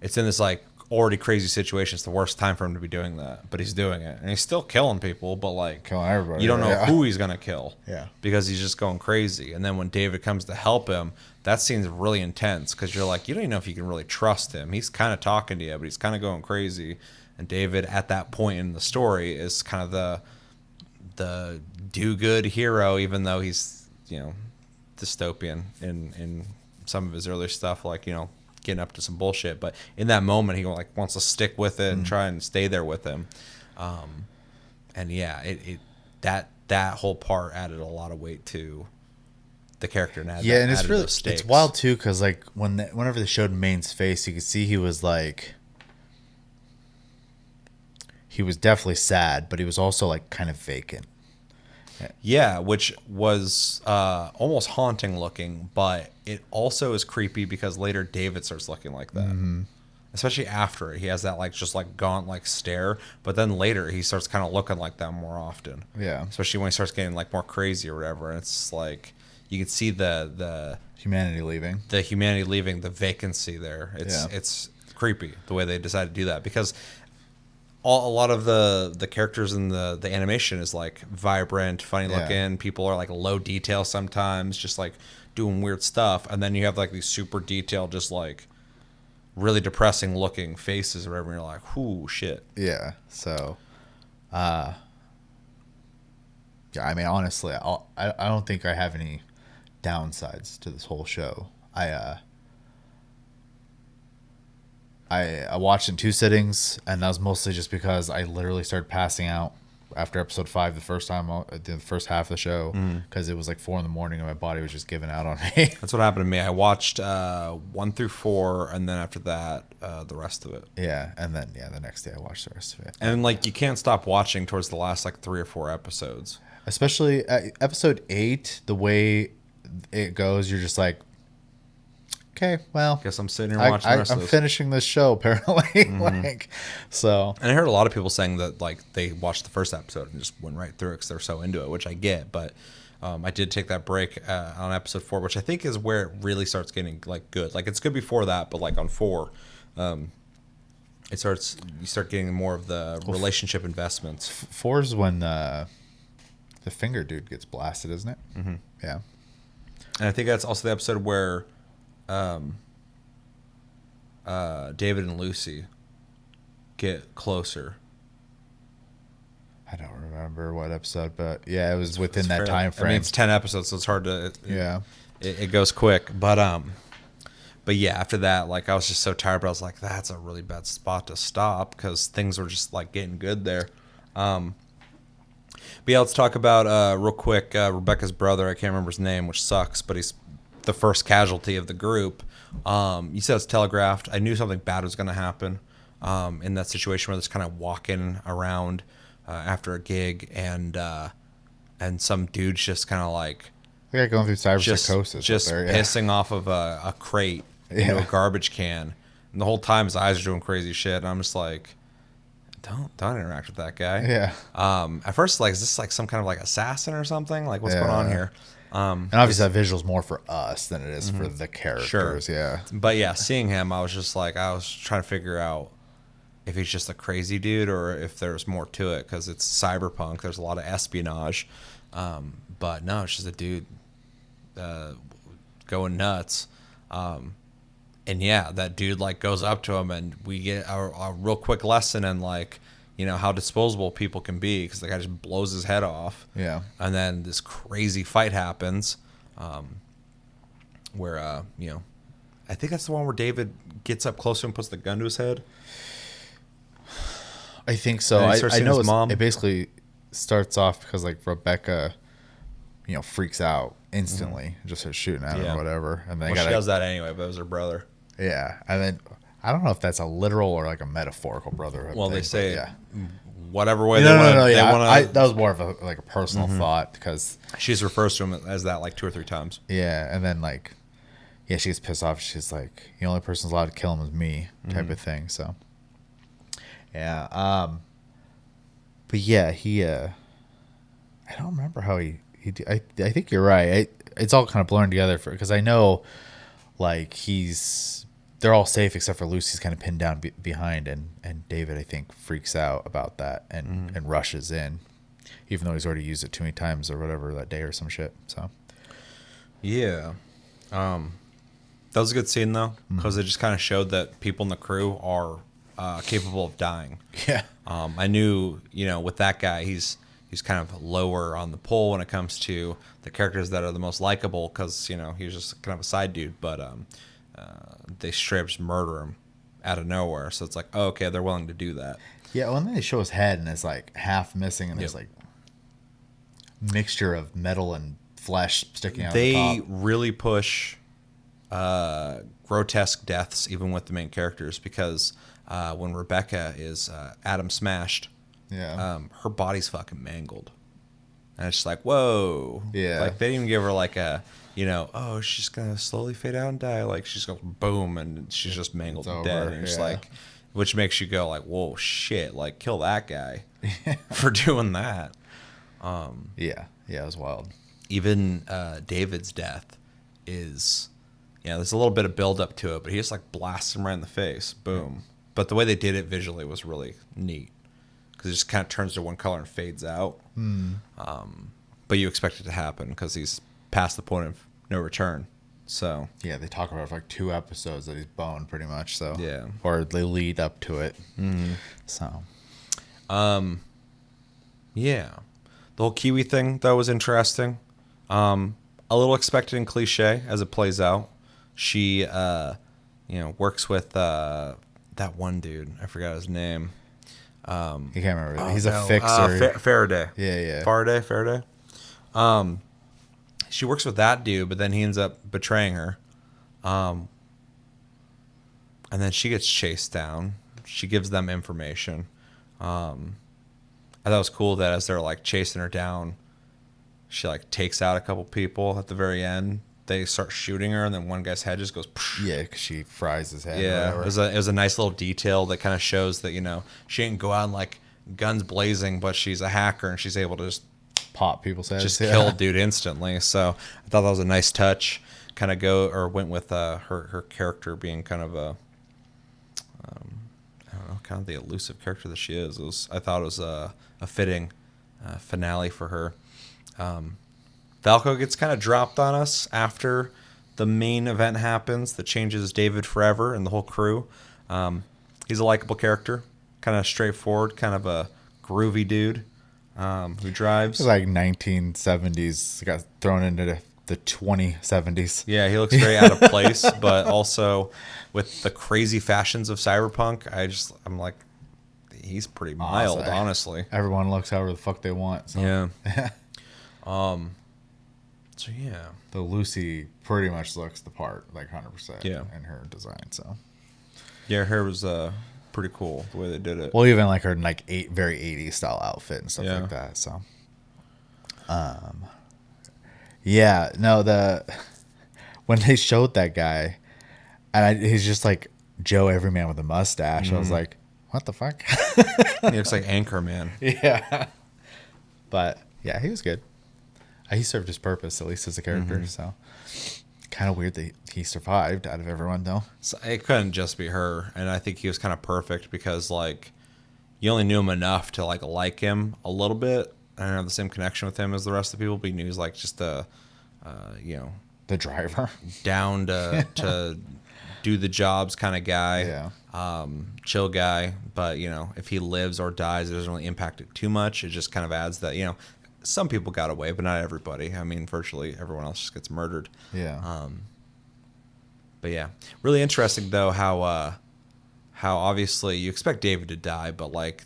It's in this like already crazy situation. It's the worst time for him to be doing that, but he's doing it, and he's still killing people. But like killing everybody, you don't know who he's gonna kill. Yeah, because he's just going crazy. And then when David comes to help him, that scene's really intense because you're like, you don't even know if you can really trust him. He's kind of talking to you, but he's kind of going crazy. And David, at that point in the story, is kind of the do-good hero, even though he's dystopian in some of his earlier stuff, like getting up to some bullshit. But in that moment, he like wants to stick with it and try and stay there with him. And yeah, that whole part added a lot of weight to the character. And yeah, and it's really it's wild too, because like whenever they showed Maine's face, you could see he was like, he was definitely sad, but he was also like kind of vacant. Yeah, which was almost haunting looking, but it also is creepy because later David starts looking like that. Especially after it. He has that like just like gaunt like stare, but then later he starts kind of looking like that more often. Yeah. Especially when he starts getting like more crazy or whatever. And it's like you can see the humanity leaving. The humanity leaving, the vacancy there. It's creepy the way they decided to do that, because a lot of the characters in the animation is like vibrant, funny looking. People are like low detail sometimes, just like doing weird stuff. And then you have like these super detailed, just like really depressing looking faces or whatever. And you're like, "Ooh, shit." Yeah. So, yeah. I mean, honestly, I don't think I have any downsides to this whole show. I watched in 2 sittings, and that was mostly just because I literally started passing out after episode 5 the first half of the show, because it was like 4 a.m. and my body was just giving out on me. That's what happened to me. I watched 1 through 4, and then after that, the rest of it. Yeah, and then the next day I watched the rest of it. And like you can't stop watching towards the last like 3 or 4 episodes. Especially episode 8, the way it goes, you're just like, okay, well, guess I'm sitting here watching the rest of this. I'm finishing this show apparently. Like, so. And I heard a lot of people saying that like they watched the first episode and just went right through it because they're so into it, which I get. But I did take that break on episode 4, which I think is where it really starts getting like good. Like it's good before that, but like on 4, you start getting more of the relationship investments. 4 is when the finger dude gets blasted, isn't it? Mm-hmm. Yeah. And I think that's also the episode where David and Lucy get closer. I don't remember what episode, but yeah, it was within that time frame. I mean, it's 10 episodes, so it's hard to. It goes quick, but yeah, after that, like I was just so tired, but I was like, that's a really bad spot to stop because things were just like getting good there. But yeah, let's talk about real quick Rebecca's brother. I can't remember his name, which sucks, but he's the first casualty of the group. You said it's telegraphed. I knew something bad was going to happen in that situation where they're just kind of walking around after a gig, and some dude's just kind of like going through cyberpsychosis, just pissing off of a crate into a garbage can, and the whole time his eyes are doing crazy shit, and I'm just like, don't interact with that guy. Yeah. At first, like, is this like some kind of like assassin or something? Like, what's going on here? And obviously that visual's more for us than it is for the characters. Sure. Yeah. But yeah, seeing him, I was just like, I was trying to figure out if he's just a crazy dude or if there's more to it, because it's cyberpunk. There's a lot of espionage. But no, it's just a dude going nuts. And yeah, that dude like goes up to him, and we get a real quick lesson in like, you know, how disposable people can be, because the guy just blows his head off. Yeah. And then this crazy fight happens, where you know, I think that's the one where David gets up closer and puts the gun to his head. I think so. I know it basically starts off because like Rebecca, you know, freaks out instantly, just starts shooting at him or whatever, and then she does that anyway, but it was her brother. Yeah, and then I don't know if that's a literal or like a metaphorical brotherhood. Well, thing, they say whatever way they want. No, that was more of a personal thought, because she refers to him as that like 2 or 3 times. Yeah, and then like, yeah, she gets pissed off. She's like, the only person allowed to kill him is me, type of thing. So, yeah, but yeah, he, I don't remember how he I think you're right. It's all kind of blurring together because I know, like they're all safe except for Lucy's kind of pinned down behind, and David, I think, freaks out about that and rushes in, even though he's already used it too many times or whatever that day or some shit. So yeah, that was a good scene though, because it just kind of showed that people in the crew are capable of dying. Yeah. I knew, you know, with that guy, he's kind of lower on the pole when it comes to the characters that are the most likable, because, you know, he's just kind of a side dude. But they straight up just murder him out of nowhere. So it's like, oh, okay, they're willing to do that. Yeah, well, and then they show his head and it's like half missing, and there's like mixture of metal and flesh sticking out of the They top. really push grotesque deaths even with the main characters, because when Rebecca is atom smashed, her body's fucking mangled. And it's just like, whoa. Yeah. Like, they didn't even give her like a, oh, she's going to slowly fade out and die. Like, she's going boom, and she's just mangled and dead. And it's like, which makes you go like, whoa, shit, like, kill that guy for doing that. Yeah, it was wild. Even David's death is, there's a little bit of build up to it, but he just like blasts him right in the face. Boom. But the way they did it visually was really neat, because it just kind of turns to one color and fades out. But you expect it to happen because he's past the point of no return. So yeah, they talk about it for like 2 episodes that he's boned pretty much. So yeah, or they lead up to it. So yeah, the whole Kiwi thing though was interesting. A little expected and cliche as it plays out. She works with that one dude. I forgot his name. You can't remember. He's a fixer. Faraday. Yeah. Faraday. She works with that dude, but then he ends up betraying her. And then she gets chased down. She gives them information. I thought it was cool that as they're like chasing her down, she like takes out a couple people at the very end. They start shooting her, and then one guy's head just goes. Psh. Yeah, because she fries his head. Yeah, it was a nice little detail that kind of shows that she didn't go out and like guns blazing, but she's a hacker and she's able to just pop people's heads, just kill a dude instantly. So I thought that was a nice touch. Kind of went with her character being kind of a I don't know, kind of the elusive character that she is. I thought it was a fitting finale for her. Falco gets kind of dropped on us after the main event happens that changes David forever and the whole crew. He's a likable character, kind of straightforward, kind of a groovy dude who drives. He's like 1970s, got thrown into the 2070s. Yeah, he looks very out of place, but also with the crazy fashions of Cyberpunk, I'm like, he's pretty mild, honestly. Everyone looks however the fuck they want. So. Yeah. So yeah, the Lucy pretty much looks the part, like 100%. Yeah. In her design. So yeah, her hair was pretty cool the way they did it. Well, even like her like very 80s style outfit and stuff like that. So yeah, no, when they showed that guy, and he's just like Joe Everyman with a mustache, I was like, what the fuck? He looks like Anchorman. Yeah. But yeah, he was good. He served his purpose, at least as a character. So kind of weird that he survived out of everyone, though. So it couldn't just be her, and I think he was kind of perfect because like you only knew him enough to like him a little bit. I don't have the same connection with him as the rest of the people, but you knew he was like just the driver, down to do the jobs kind of guy. Yeah. Chill guy, but if he lives or dies, it doesn't really impact it too much. It just kind of adds that some people got away, but not everybody. I mean, virtually everyone else just gets murdered. Yeah. But yeah, really interesting though how obviously you expect David to die, but like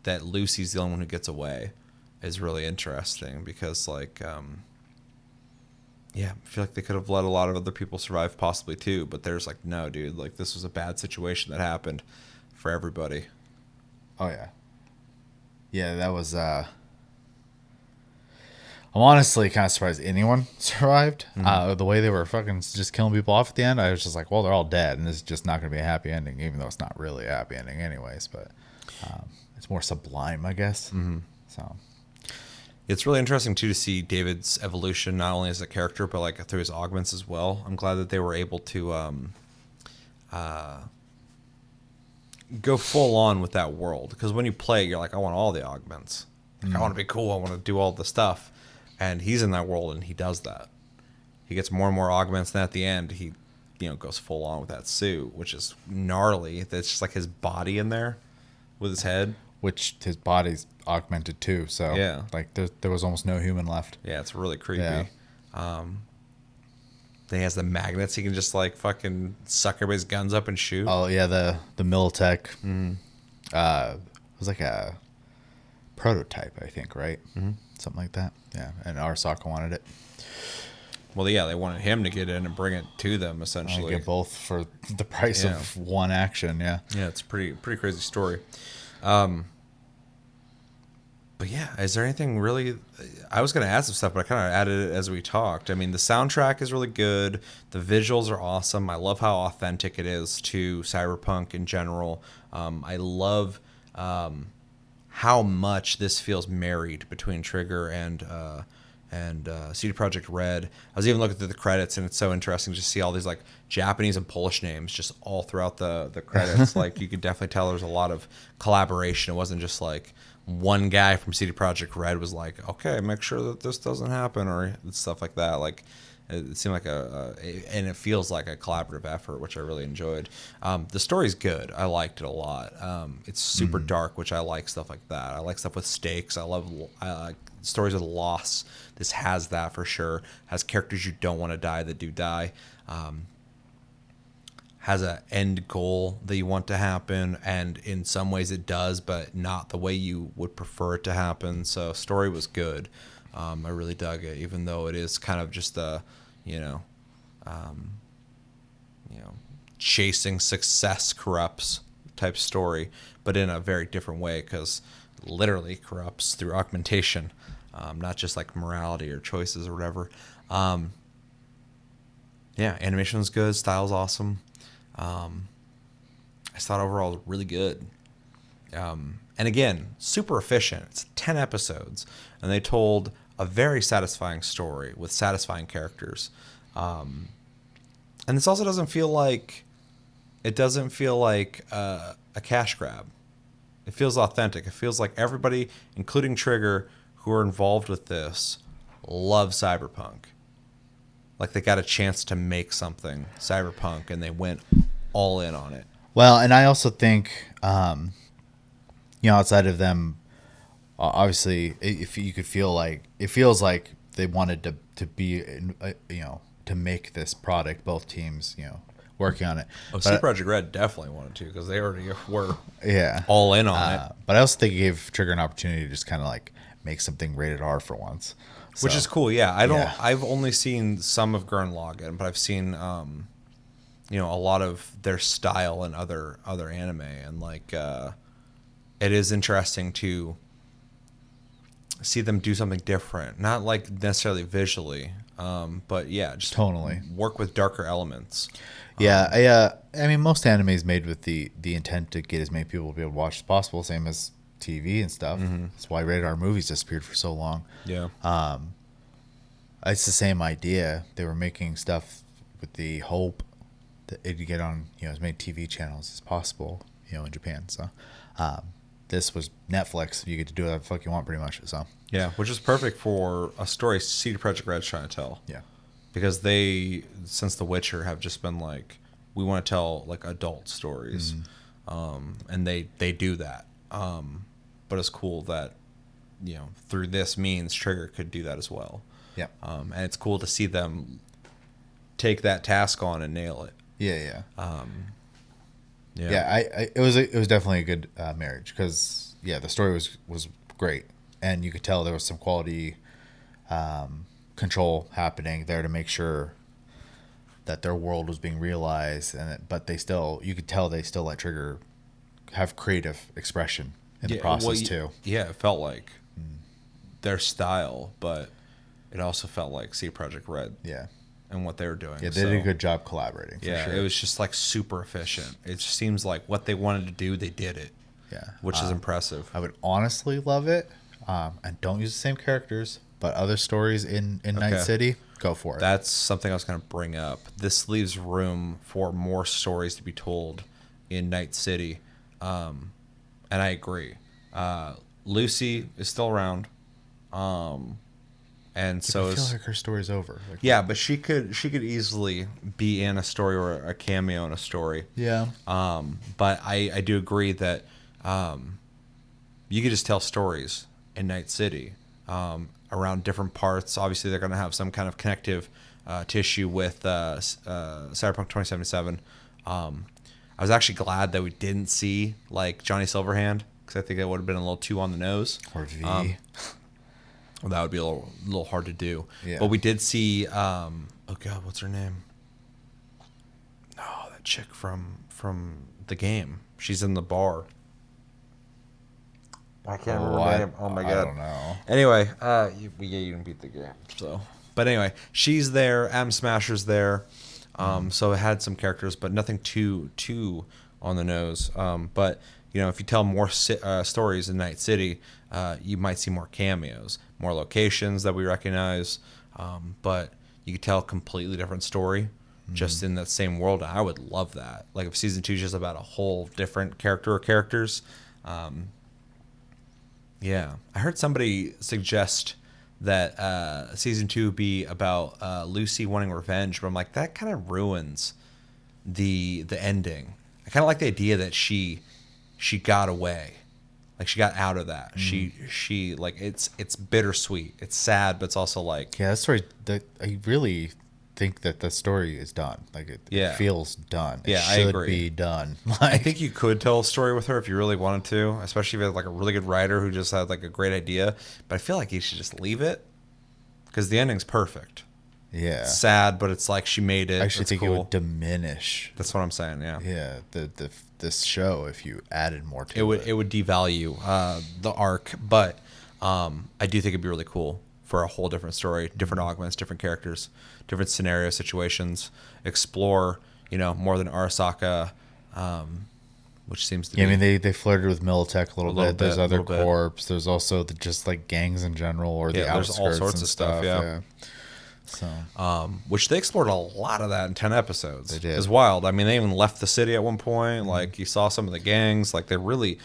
that Lucy's the only one who gets away is really interesting because like I feel like they could have let a lot of other people survive possibly too, but there's like, no, dude, like this was a bad situation that happened for everybody. Oh yeah. Yeah, that was I'm honestly kind of surprised anyone survived. The way they were fucking just killing people off at the end, I was just like, well, they're all dead, and this is just not going to be a happy ending, even though it's not really a happy ending anyways. But it's more sublime, I guess. Mm-hmm. So it's really interesting, too, to see David's evolution, not only as a character, but like through his augments as well. I'm glad that they were able to go full on with that world. Because when you play, you're like, I want all the augments. Like, I want to be cool. I want to do all the stuff. And he's in that world, and he does that. He gets more and more augments, and at the end, he, goes full on with that suit, which is gnarly. That's just like his body in there with his head. Which his body's augmented too. So yeah, like there was almost no human left. Yeah, it's really creepy. Yeah. Then he has the magnets. He can just like fucking suck everybody's guns up and shoot. Oh yeah, the Militech. It was like a prototype, I think, right? Something like that. Yeah, and Arasaka wanted it. Well, yeah, they wanted him to get in and bring it to them, I essentially. get both for the price of one action. Yeah. Yeah, it's a pretty crazy story. But yeah, is there anything really? I was going to add some stuff, but I kind of added it as we talked. I mean, the soundtrack is really good. The visuals are awesome. I love how authentic it is to Cyberpunk in general. I love how much this feels married between Trigger and CD Projekt Red. I was even looking through the credits, and it's so interesting to see all these like Japanese and Polish names just all throughout the credits. Like you could definitely tell there's a lot of collaboration. It wasn't just like one guy from CD Projekt Red was like, okay, make sure that this doesn't happen or stuff like that. Like it seemed like and it feels like a collaborative effort, which I really enjoyed. The story's good. I liked it a lot. It's super dark, which I like stuff like that. I like stuff with stakes. I like stories of loss. This has that for sure. Has characters you don't want to die that do die. Has an end goal that you want to happen, and in some ways it does, but not the way you would prefer it to happen. So story was good. I really dug it, even though it is kind of just a, chasing success corrupts type story, but in a very different way, because literally corrupts through augmentation, not just like morality or choices or whatever. Yeah, animation's good, style's awesome. I thought overall it was really good. And again, super efficient. It's 10 episodes, and they told a very satisfying story with satisfying characters. And this also doesn't feel like a cash grab. It feels authentic. It feels like everybody, including Trigger, who are involved with this, love Cyberpunk. Like they got a chance to make something Cyberpunk, and they went all in on it. Well, and I also think, outside of them, obviously, if you could feel like it feels like they wanted to be, to make this product. Both teams, working on it. Oh, CD Projekt Red definitely wanted to, because they already were all in on it. But I also think it gave Trigger an opportunity to just kind of like make something rated R for once. So, which is cool. Yeah, I've only seen some of Gurren Lagann, but I've seen a lot of their style in other anime, and like it is interesting to see them do something different. Not like necessarily visually, but yeah, just tonally work with darker elements. Yeah, I mean, most anime is made with the intent to get as many people to be able to watch as possible, same as TV and stuff. That's why rated R movies disappeared for so long. Yeah. It's the same idea. They were making stuff with the hope that it'd get on as many TV channels as possible, in Japan. So this was Netflix. You get to do whatever the fuck you want, pretty much. So yeah, which is perfect for a story CD Projekt Red's trying to tell. Yeah, because they, since The Witcher, have just been like, we want to tell like adult stories, and they do that. But it's cool that through this means Trigger could do that as well. Yeah. And it's cool to see them take that task on and nail it. Yeah. Yeah. It was definitely a good marriage, because the story was great, and you could tell there was some quality control happening there to make sure that their world was being realized, but you could tell they still let Trigger have creative expression in the process too. Yeah, it felt like their style, but it also felt like CD Projekt Red. Yeah. And what they were doing. Yeah, they did a good job collaborating. For sure. It was just like super efficient. It just seems like what they wanted to do, they did it. Yeah. Which is impressive. I would honestly love it. And don't use the same characters, but other stories in Night City, go for it. That's something I was going to bring up. This leaves room for more stories to be told in Night City. And I agree. Lucy is still around. And so I feel like her story's over. But she could easily be in a story or a cameo in a story. Yeah. But I do agree that you could just tell stories in Night City around different parts. Obviously, they're going to have some kind of connective tissue with Cyberpunk 2077. I was actually glad that we didn't see like Johnny Silverhand, because I think that would have been a little too on the nose. Or V. Well, that would be a little hard to do. Yeah. But we did see. Oh God, what's her name? Oh, that chick from the game. She's in the bar. I can't remember her name. Oh my God. I don't know. Anyway, you didn't beat the game. So, but anyway, she's there. Atom Smasher's there. So it had some characters, but nothing too on the nose. But if you tell more stories in Night City, you might see more cameos, more locations that we recognize. But you could tell a completely different story just in that same world. I would love that. Like if season 2 is just about a whole different character or characters. Yeah, I heard somebody suggest that season 2 be about Lucy wanting revenge, but I'm like, that kind of ruins the ending. I kind of like the idea that she got away, like she got out of that. She like it's bittersweet. It's sad, but it's also like, Yeah, that story. That I really think that the story is done. Like it feels done. It I should agree. be done. I think you could tell a story with her if you really wanted to, especially if you had like a really good writer who just had like a great idea. But I feel like you should just leave it, because the ending's perfect. Yeah. It's sad, but it's like she made it. I actually think cool. it would diminish. That's what I'm saying. Yeah. Yeah, this show if you added more to it. It would devalue the arc, but I do think it'd be really cool for a whole different story, different augments, different characters, different scenario situations. Explore, more than Arasaka, which seems to be. I mean, they flirted with Militech a little bit. There's other bit. corps. There's also just like gangs in general, or the outskirts. There's all sorts and of stuff. Yeah. So, which they explored a lot of that in 10 episodes. They did. It's wild. I mean, they even left the city at one point. Like you saw some of the gangs. Like they really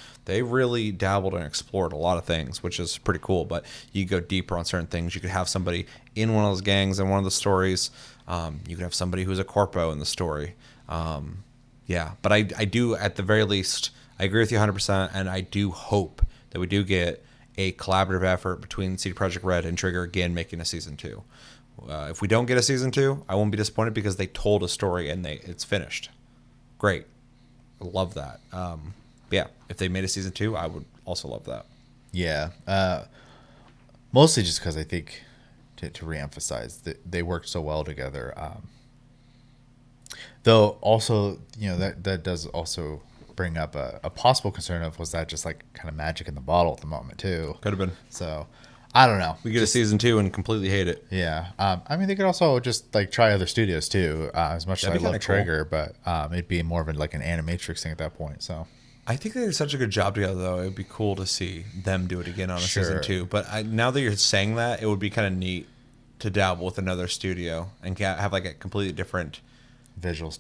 dabbled and explored a lot of things, which is pretty cool. But you go deeper on certain things. You could have somebody in one of those gangs in one of the stories. You could have somebody who's a corpo in the story. Yeah, but I do, at the very least, I agree with you 100%, and I do hope that we do get a collaborative effort between CD Projekt Red and Trigger again making a season 2. If we don't get a season 2, I won't be disappointed, because they told a story and it's finished. Great. I love that. Yeah, if they made a season 2, I would also love that. yeah. Mostly just because I think, to reemphasize, that they worked so well together. Though also, that does also bring up a possible concern of, was that just like kind of magic in the bottle at the moment too? Could have been. So I don't know. We get a season 2 and completely hate it. Yeah. I mean, they could also just like try other studios too. As much as I love Trigger, but it'd be more of like an Animatrix thing at that point. So I think they did such a good job together, though. It'd be cool to see them do it again on a season 2. But now that you're saying that, it would be kind of neat to dabble with another studio and have like a completely different visual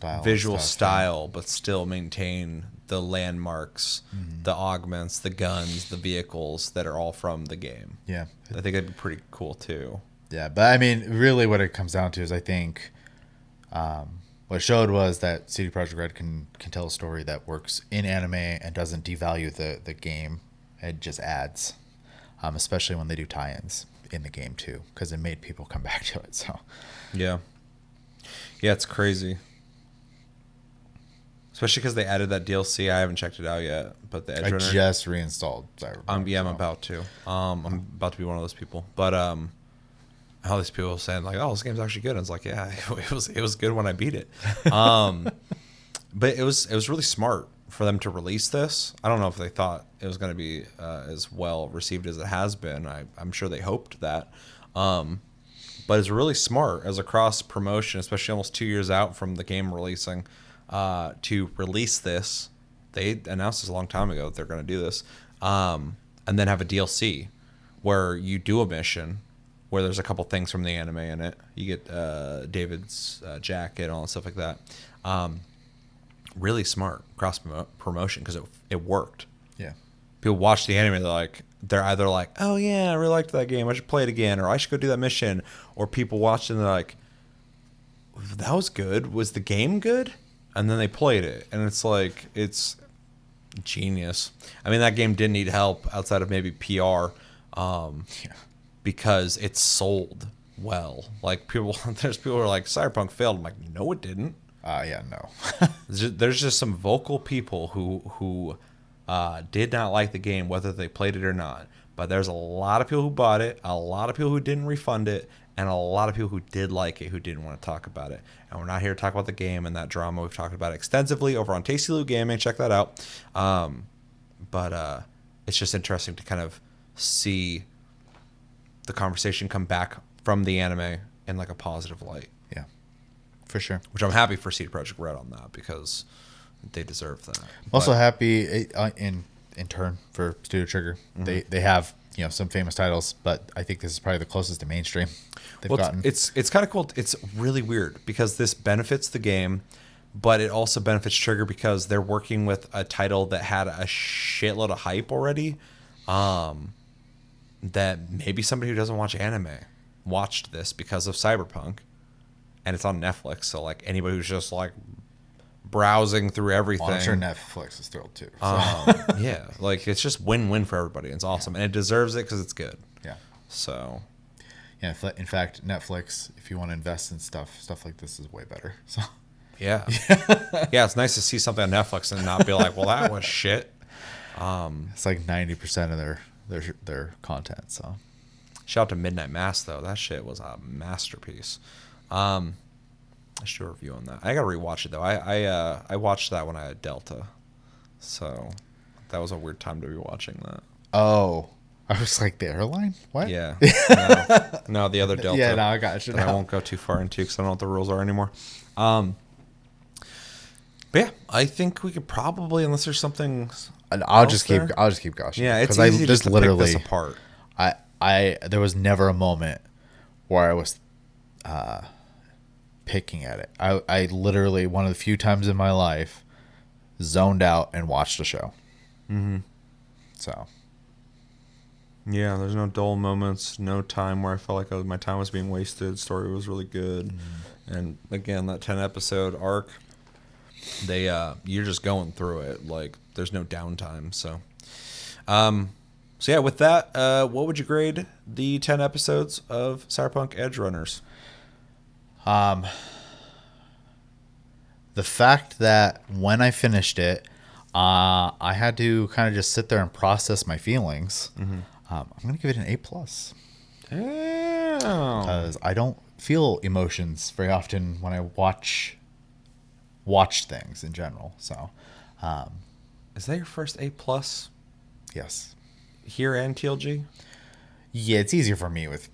style, but still maintain the landmarks, the augments, the guns, the vehicles that are all from the game. Yeah. I think it'd be pretty cool too. Yeah, but I mean, really what it comes down to is, I think what it showed was that CD Projekt Red can tell a story that works in anime and doesn't devalue the game. It just adds, especially when they do tie-ins in the game too, because it made people come back to it. So yeah, it's crazy. Especially because they added that DLC. I haven't checked it out yet, but the Edgerunners. I just reinstalled Cyberpunk. Yeah, I'm about to. I'm about to be one of those people. But all these people saying like, "Oh, this game's actually good." And it's like, yeah, it was good when I beat it. But it was really smart for them to release this. I don't know if they thought it was going to be as well received as it has been. I'm sure they hoped that. But it's really smart as a cross promotion, especially almost 2 years out from the game releasing. To release this. They announced this a long time ago that they're going to do this, and then have a DLC where you do a mission where there's a couple things from the anime in it. You get David's jacket and all that stuff like that. Really smart cross promotion, because it worked. Yeah. People watch the anime, they're either like, oh yeah, I really liked that game, I should play it again, or I should go do that mission. Or people watch it and they're like, that was good. Was the game good? And then they played it, and it's like, it's genius. I mean, that game didn't need help outside of maybe PR, because it's sold. well. Like people, there's people who are like Cyberpunk failed. I'm like, no, it didn't. Yeah, no. There's just some vocal people who did not like the game, whether they played it or not. But there's a lot of people who bought it, a lot of people who didn't refund it, and a lot of people who did like it who didn't want to talk about it. And we're not here to talk about the game and that drama. We've talked about it extensively over on Tasty Lou Gaming. Check that out. But it's just interesting to kind of see the conversation come back from the anime in like a positive light. Yeah, for sure. Which I'm happy for CD Projekt Red on that because they deserve that. I'm also happy in turn for Studio Trigger. Mm-hmm. They have some famous titles, but I think this is probably the closest to mainstream they've gotten. It's kind of cool. It's really weird because this benefits the game, but it also benefits Trigger because they're working with a title that had a shitload of hype already. That maybe somebody who doesn't watch anime watched this because of Cyberpunk, and it's on Netflix. So like anybody who's just like browsing through everything, I'm sure Netflix is thrilled too. So. Yeah, like it's just win-win for everybody. It's awesome, and it deserves it because it's good. Yeah. So. Yeah. In fact, Netflix, if you want to invest in stuff like this, is way better. So. Yeah. Yeah, it's nice to see something on Netflix and not be like, well, that was shit. It's like 90% of their content. So. Shout out to Midnight Mass though. That shit was a masterpiece. I should do a review on that. I gotta rewatch it though. I watched that when I had Delta, so that was a weird time to be watching that. Oh, I was like, the airline? What? Yeah. No, the other Delta. Yeah, no, I got you. I won't go too far into because I don't know what the rules are anymore. But yeah, I think we could probably, unless there's something. I'll just keep gushing. Yeah, it's easy just to pick this apart. There was never a moment where I was picking at it. I literally, one of the few times in my life, zoned out and watched a show. Mm-hmm. So. Yeah, there's no dull moments, no time where I felt like my time was being wasted. Story was really good. Mm-hmm. And again, that 10 episode arc, you're just going through it. Like there's no downtime. So yeah, with that, what would you grade the 10 episodes of Cyberpunk Edgerunners? The fact that when I finished it, I had to kind of just sit there and process my feelings. Mm-hmm. I'm going to give it an A+. Damn. Because I don't feel emotions very often when I watch things in general. So, is that your first A+? Yes. Here and TLG? Yeah, it's easier for me with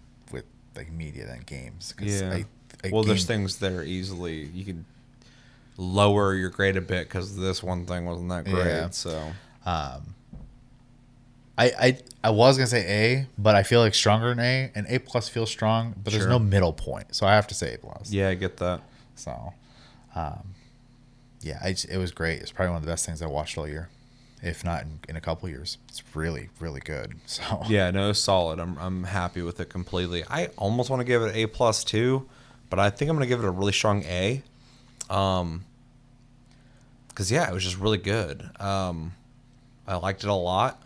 like media than games. Yeah. There's things that are easily you can lower your grade a bit because this one thing wasn't that great. Yeah. So, I was gonna say A, but I feel like stronger than A, and A+ feels strong, but there's no middle point, so I have to say A+. Yeah, I get that. So, yeah, it was great. It's probably one of the best things I watched all year, if not in a couple years. It's really, really good. So yeah, no, it's solid. I'm happy with it completely. I almost want to give it A+ too, but I think I'm gonna give it a really strong A. Because yeah, it was just really good. I liked it a lot.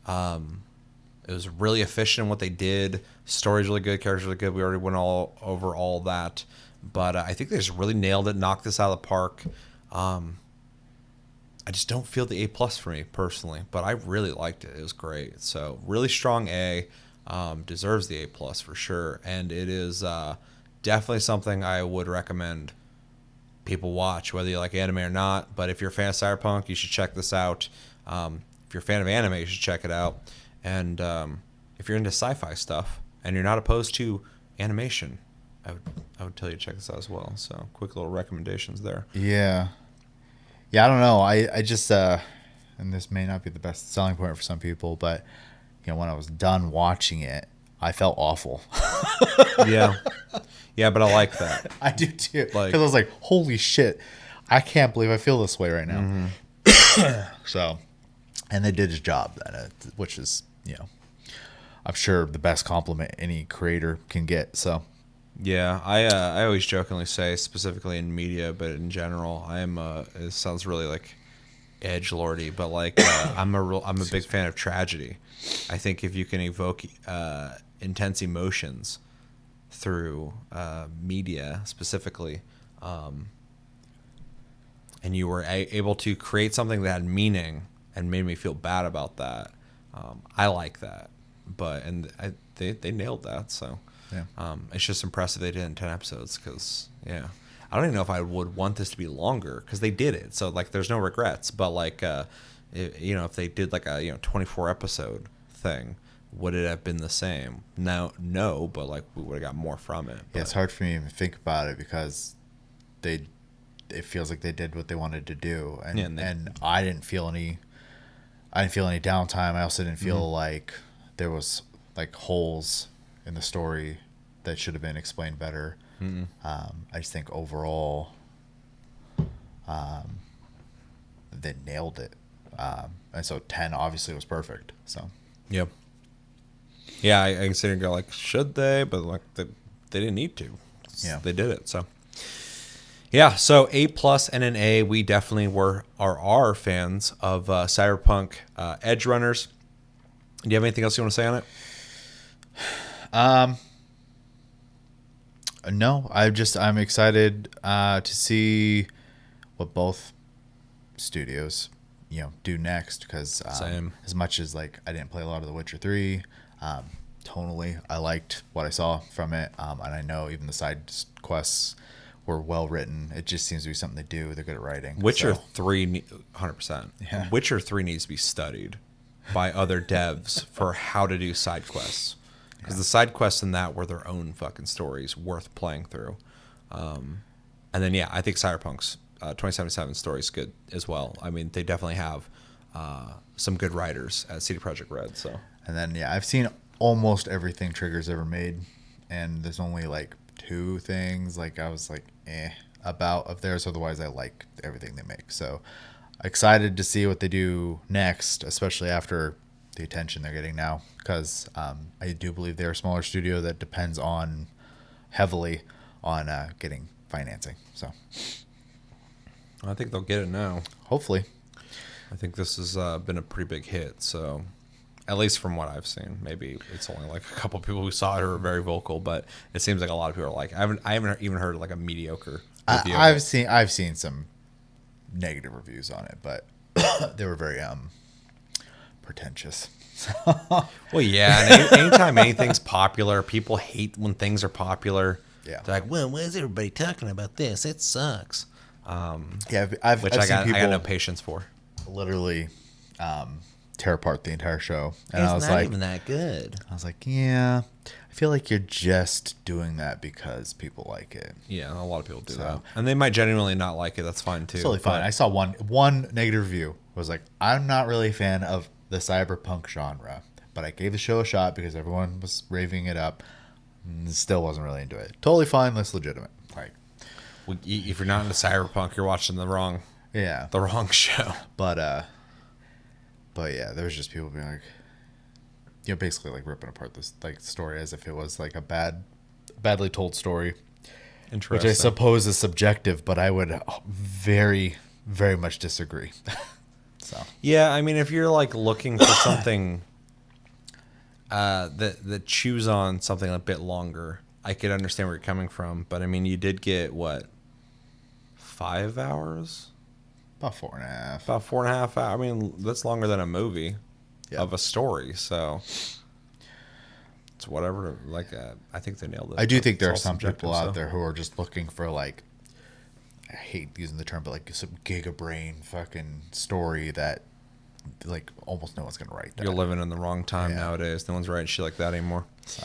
It was really efficient in what they did. Story's really good, characters really good. We already went all over all that, but I think they just really nailed it, knocked this out of the park. I just don't feel the A+ for me personally, but I really liked it. It was great. So really strong A, deserves the A+ for sure, and it is definitely something I would recommend people watch, whether you like anime or not. But if you're a fan of Cyberpunk, you should check this out. If you're a fan of anime, you should check it out. And if you're into sci-fi stuff and you're not opposed to animation, I would tell you to check this out as well. So quick little recommendations there. Yeah, I don't know. I just and this may not be the best selling point for some people, but when I was done watching it, I felt awful. Yeah, but I like that. I do too. Because I was like, holy shit, I can't believe I feel this way right now. Mm-hmm. So, and they did his job, which is, I'm sure the best compliment any creator can get. So, yeah, I always jokingly say, specifically in media, but in general, it sounds really like edgelordy, but like I'm a big fan of tragedy. I think if you can evoke intense emotions through media specifically, and you were able to create something that had meaning and made me feel bad about that. I like that, but they nailed that. So it's just impressive they did it in 10 episodes because I don't even know if I would want this to be longer because they did it. So like there's no regrets. But like if they did like a 24 episode thing, would it have been the same? No, but like we would have got more from it. Yeah, it's hard for me to think about it because it feels like they did what they wanted to do, and I didn't feel any downtime. I also didn't feel like there was like holes in the story that should have been explained better. I just think overall they nailed it, and so 10 obviously was perfect. So yep. Yeah, I can sit and go like, should they? But like they didn't need to. They did it. So yeah, so A+ and an A. We definitely are fans of Cyberpunk Edgerunners. Do you have anything else you want to say on it? No, I'm excited to see what both studios do next because as much as like I didn't play a lot of The Witcher 3, tonally I liked what I saw from it, and I know even the side quests were well written. It just seems to be something they do. They're good at writing. Witcher 3 100%. Yeah. Witcher 3 needs to be studied by other devs for how to do side quests. Because the side quests in that were their own fucking stories worth playing through. And then, I think Cyberpunk's 2077 story is good as well. I mean, they definitely have some good writers at CD Projekt Red. So, and then, I've seen almost everything Trigger's ever made. And there's only like 2 things like I was like, about of theirs. Otherwise, I like everything they make. So, excited to see what they do next, especially after the attention they're getting now, because I do believe they're a smaller studio that depends heavily on getting financing. So I think they'll get it now. Hopefully. I think this has been a pretty big hit. So at least from what I've seen, maybe it's only like a couple people who saw it who are very vocal, but it seems like a lot of people are like, I haven't even heard like a mediocre review. I've seen some negative reviews on it, but they were very pretentious. Well, yeah, and anytime anything's popular, people hate when things are popular. Yeah, they're like, "Well, why is everybody talking about this? It sucks." I've I got no patience for. Literally, tear apart the entire show, and it's I was not like, even that good. I was like, I feel like you're just doing that because people like it. Yeah, a lot of people do that, and they might genuinely not like it. That's fine too. It's totally fine. I saw one negative review. Was like, I'm not really a fan of the cyberpunk genre, but I gave the show a shot because everyone was raving it up. And still wasn't really into it. Totally fine. That's legitimate. Like, if you're not into cyberpunk, you're watching the wrong show. But yeah, there was just people being like, basically like ripping apart this like story as if it was like a badly told story. Interesting. Which I suppose is subjective, but I would very, very much disagree. So yeah, I mean, if you're like looking for something that chews on something a bit longer, I could understand where you're coming from. But I mean, you did get what, 5 hours? About 4.5. About 4.5 hours. I mean, that's longer than a movie of a story. So it's whatever. Like, I think they nailed it. I do think there are some people out there who are just looking for like, I hate using the term, but like some gigabrain fucking story that like almost no one's gonna write that. You're living in the wrong time nowadays. No one's writing shit like that anymore. So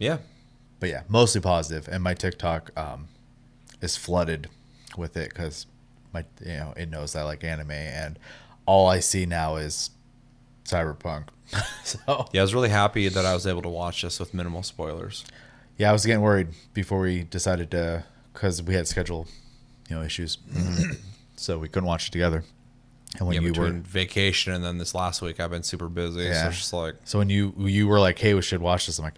yeah. But yeah, mostly positive, and my TikTok is flooded with it because it knows I like anime, and all I see now is Cyberpunk. So yeah, I was really happy that I was able to watch this with minimal spoilers. Yeah, I was getting worried before we decided to, because we had schedule issues, so we couldn't watch it together. And when you were vacation and then this last week, I've been super busy. So it's just like, so when you were like, "Hey, we should watch this," I'm like,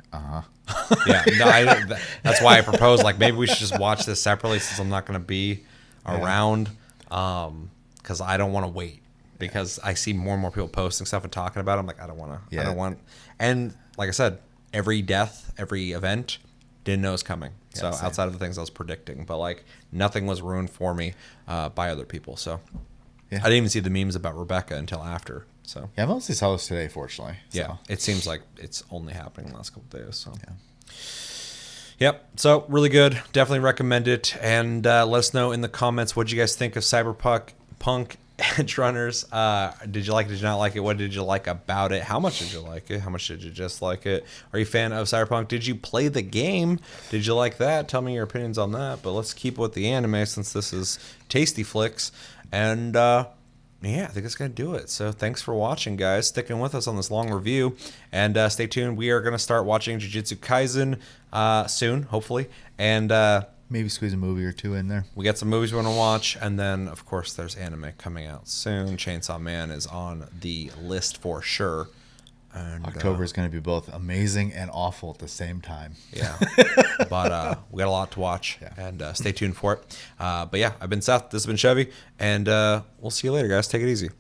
yeah, no, that's why I proposed like maybe we should just watch this separately since I'm not going to be around, because I don't want to wait, because I see more and more people posting stuff and talking about it. I'm like, I don't want to. I don't want. And like I said, every death, every event, didn't know it was coming. So same. outside of the things I was predicting, but like nothing was ruined for me by other people. So Yeah. I didn't even see the memes about Rebecca until after. So Yeah, I mostly saw this today, fortunately. yeah, So. it seems like it's only happening the last couple of days. So Yep. So really good. Definitely recommend it. And let us know in the comments what you guys think of Cyberpunk Edgerunners. Did you like it? Did you not like it? What did you like about it? How much did you like it? How much did you just like it? Are you a fan of Cyberpunk? Did you play the game? Did you like that? Tell me your opinions on that. But let's keep with the anime since this is Tasty Flicks. And yeah, I think that's going to do it. So thanks for watching, guys. Sticking with us on this long review. And stay tuned. We are going to start watching Jujutsu Kaisen soon, hopefully. And Maybe squeeze a movie or two in there. we got some movies we want to watch. And then, of course, there's anime coming out soon. Chainsaw Man is on the list for sure. And, October is going to be both amazing and awful at the same time. Yeah. But we got a lot to watch. Yeah. And stay tuned for it. But yeah, I've been Seth. This has been Chevy. And we'll see you later, guys. Take it easy.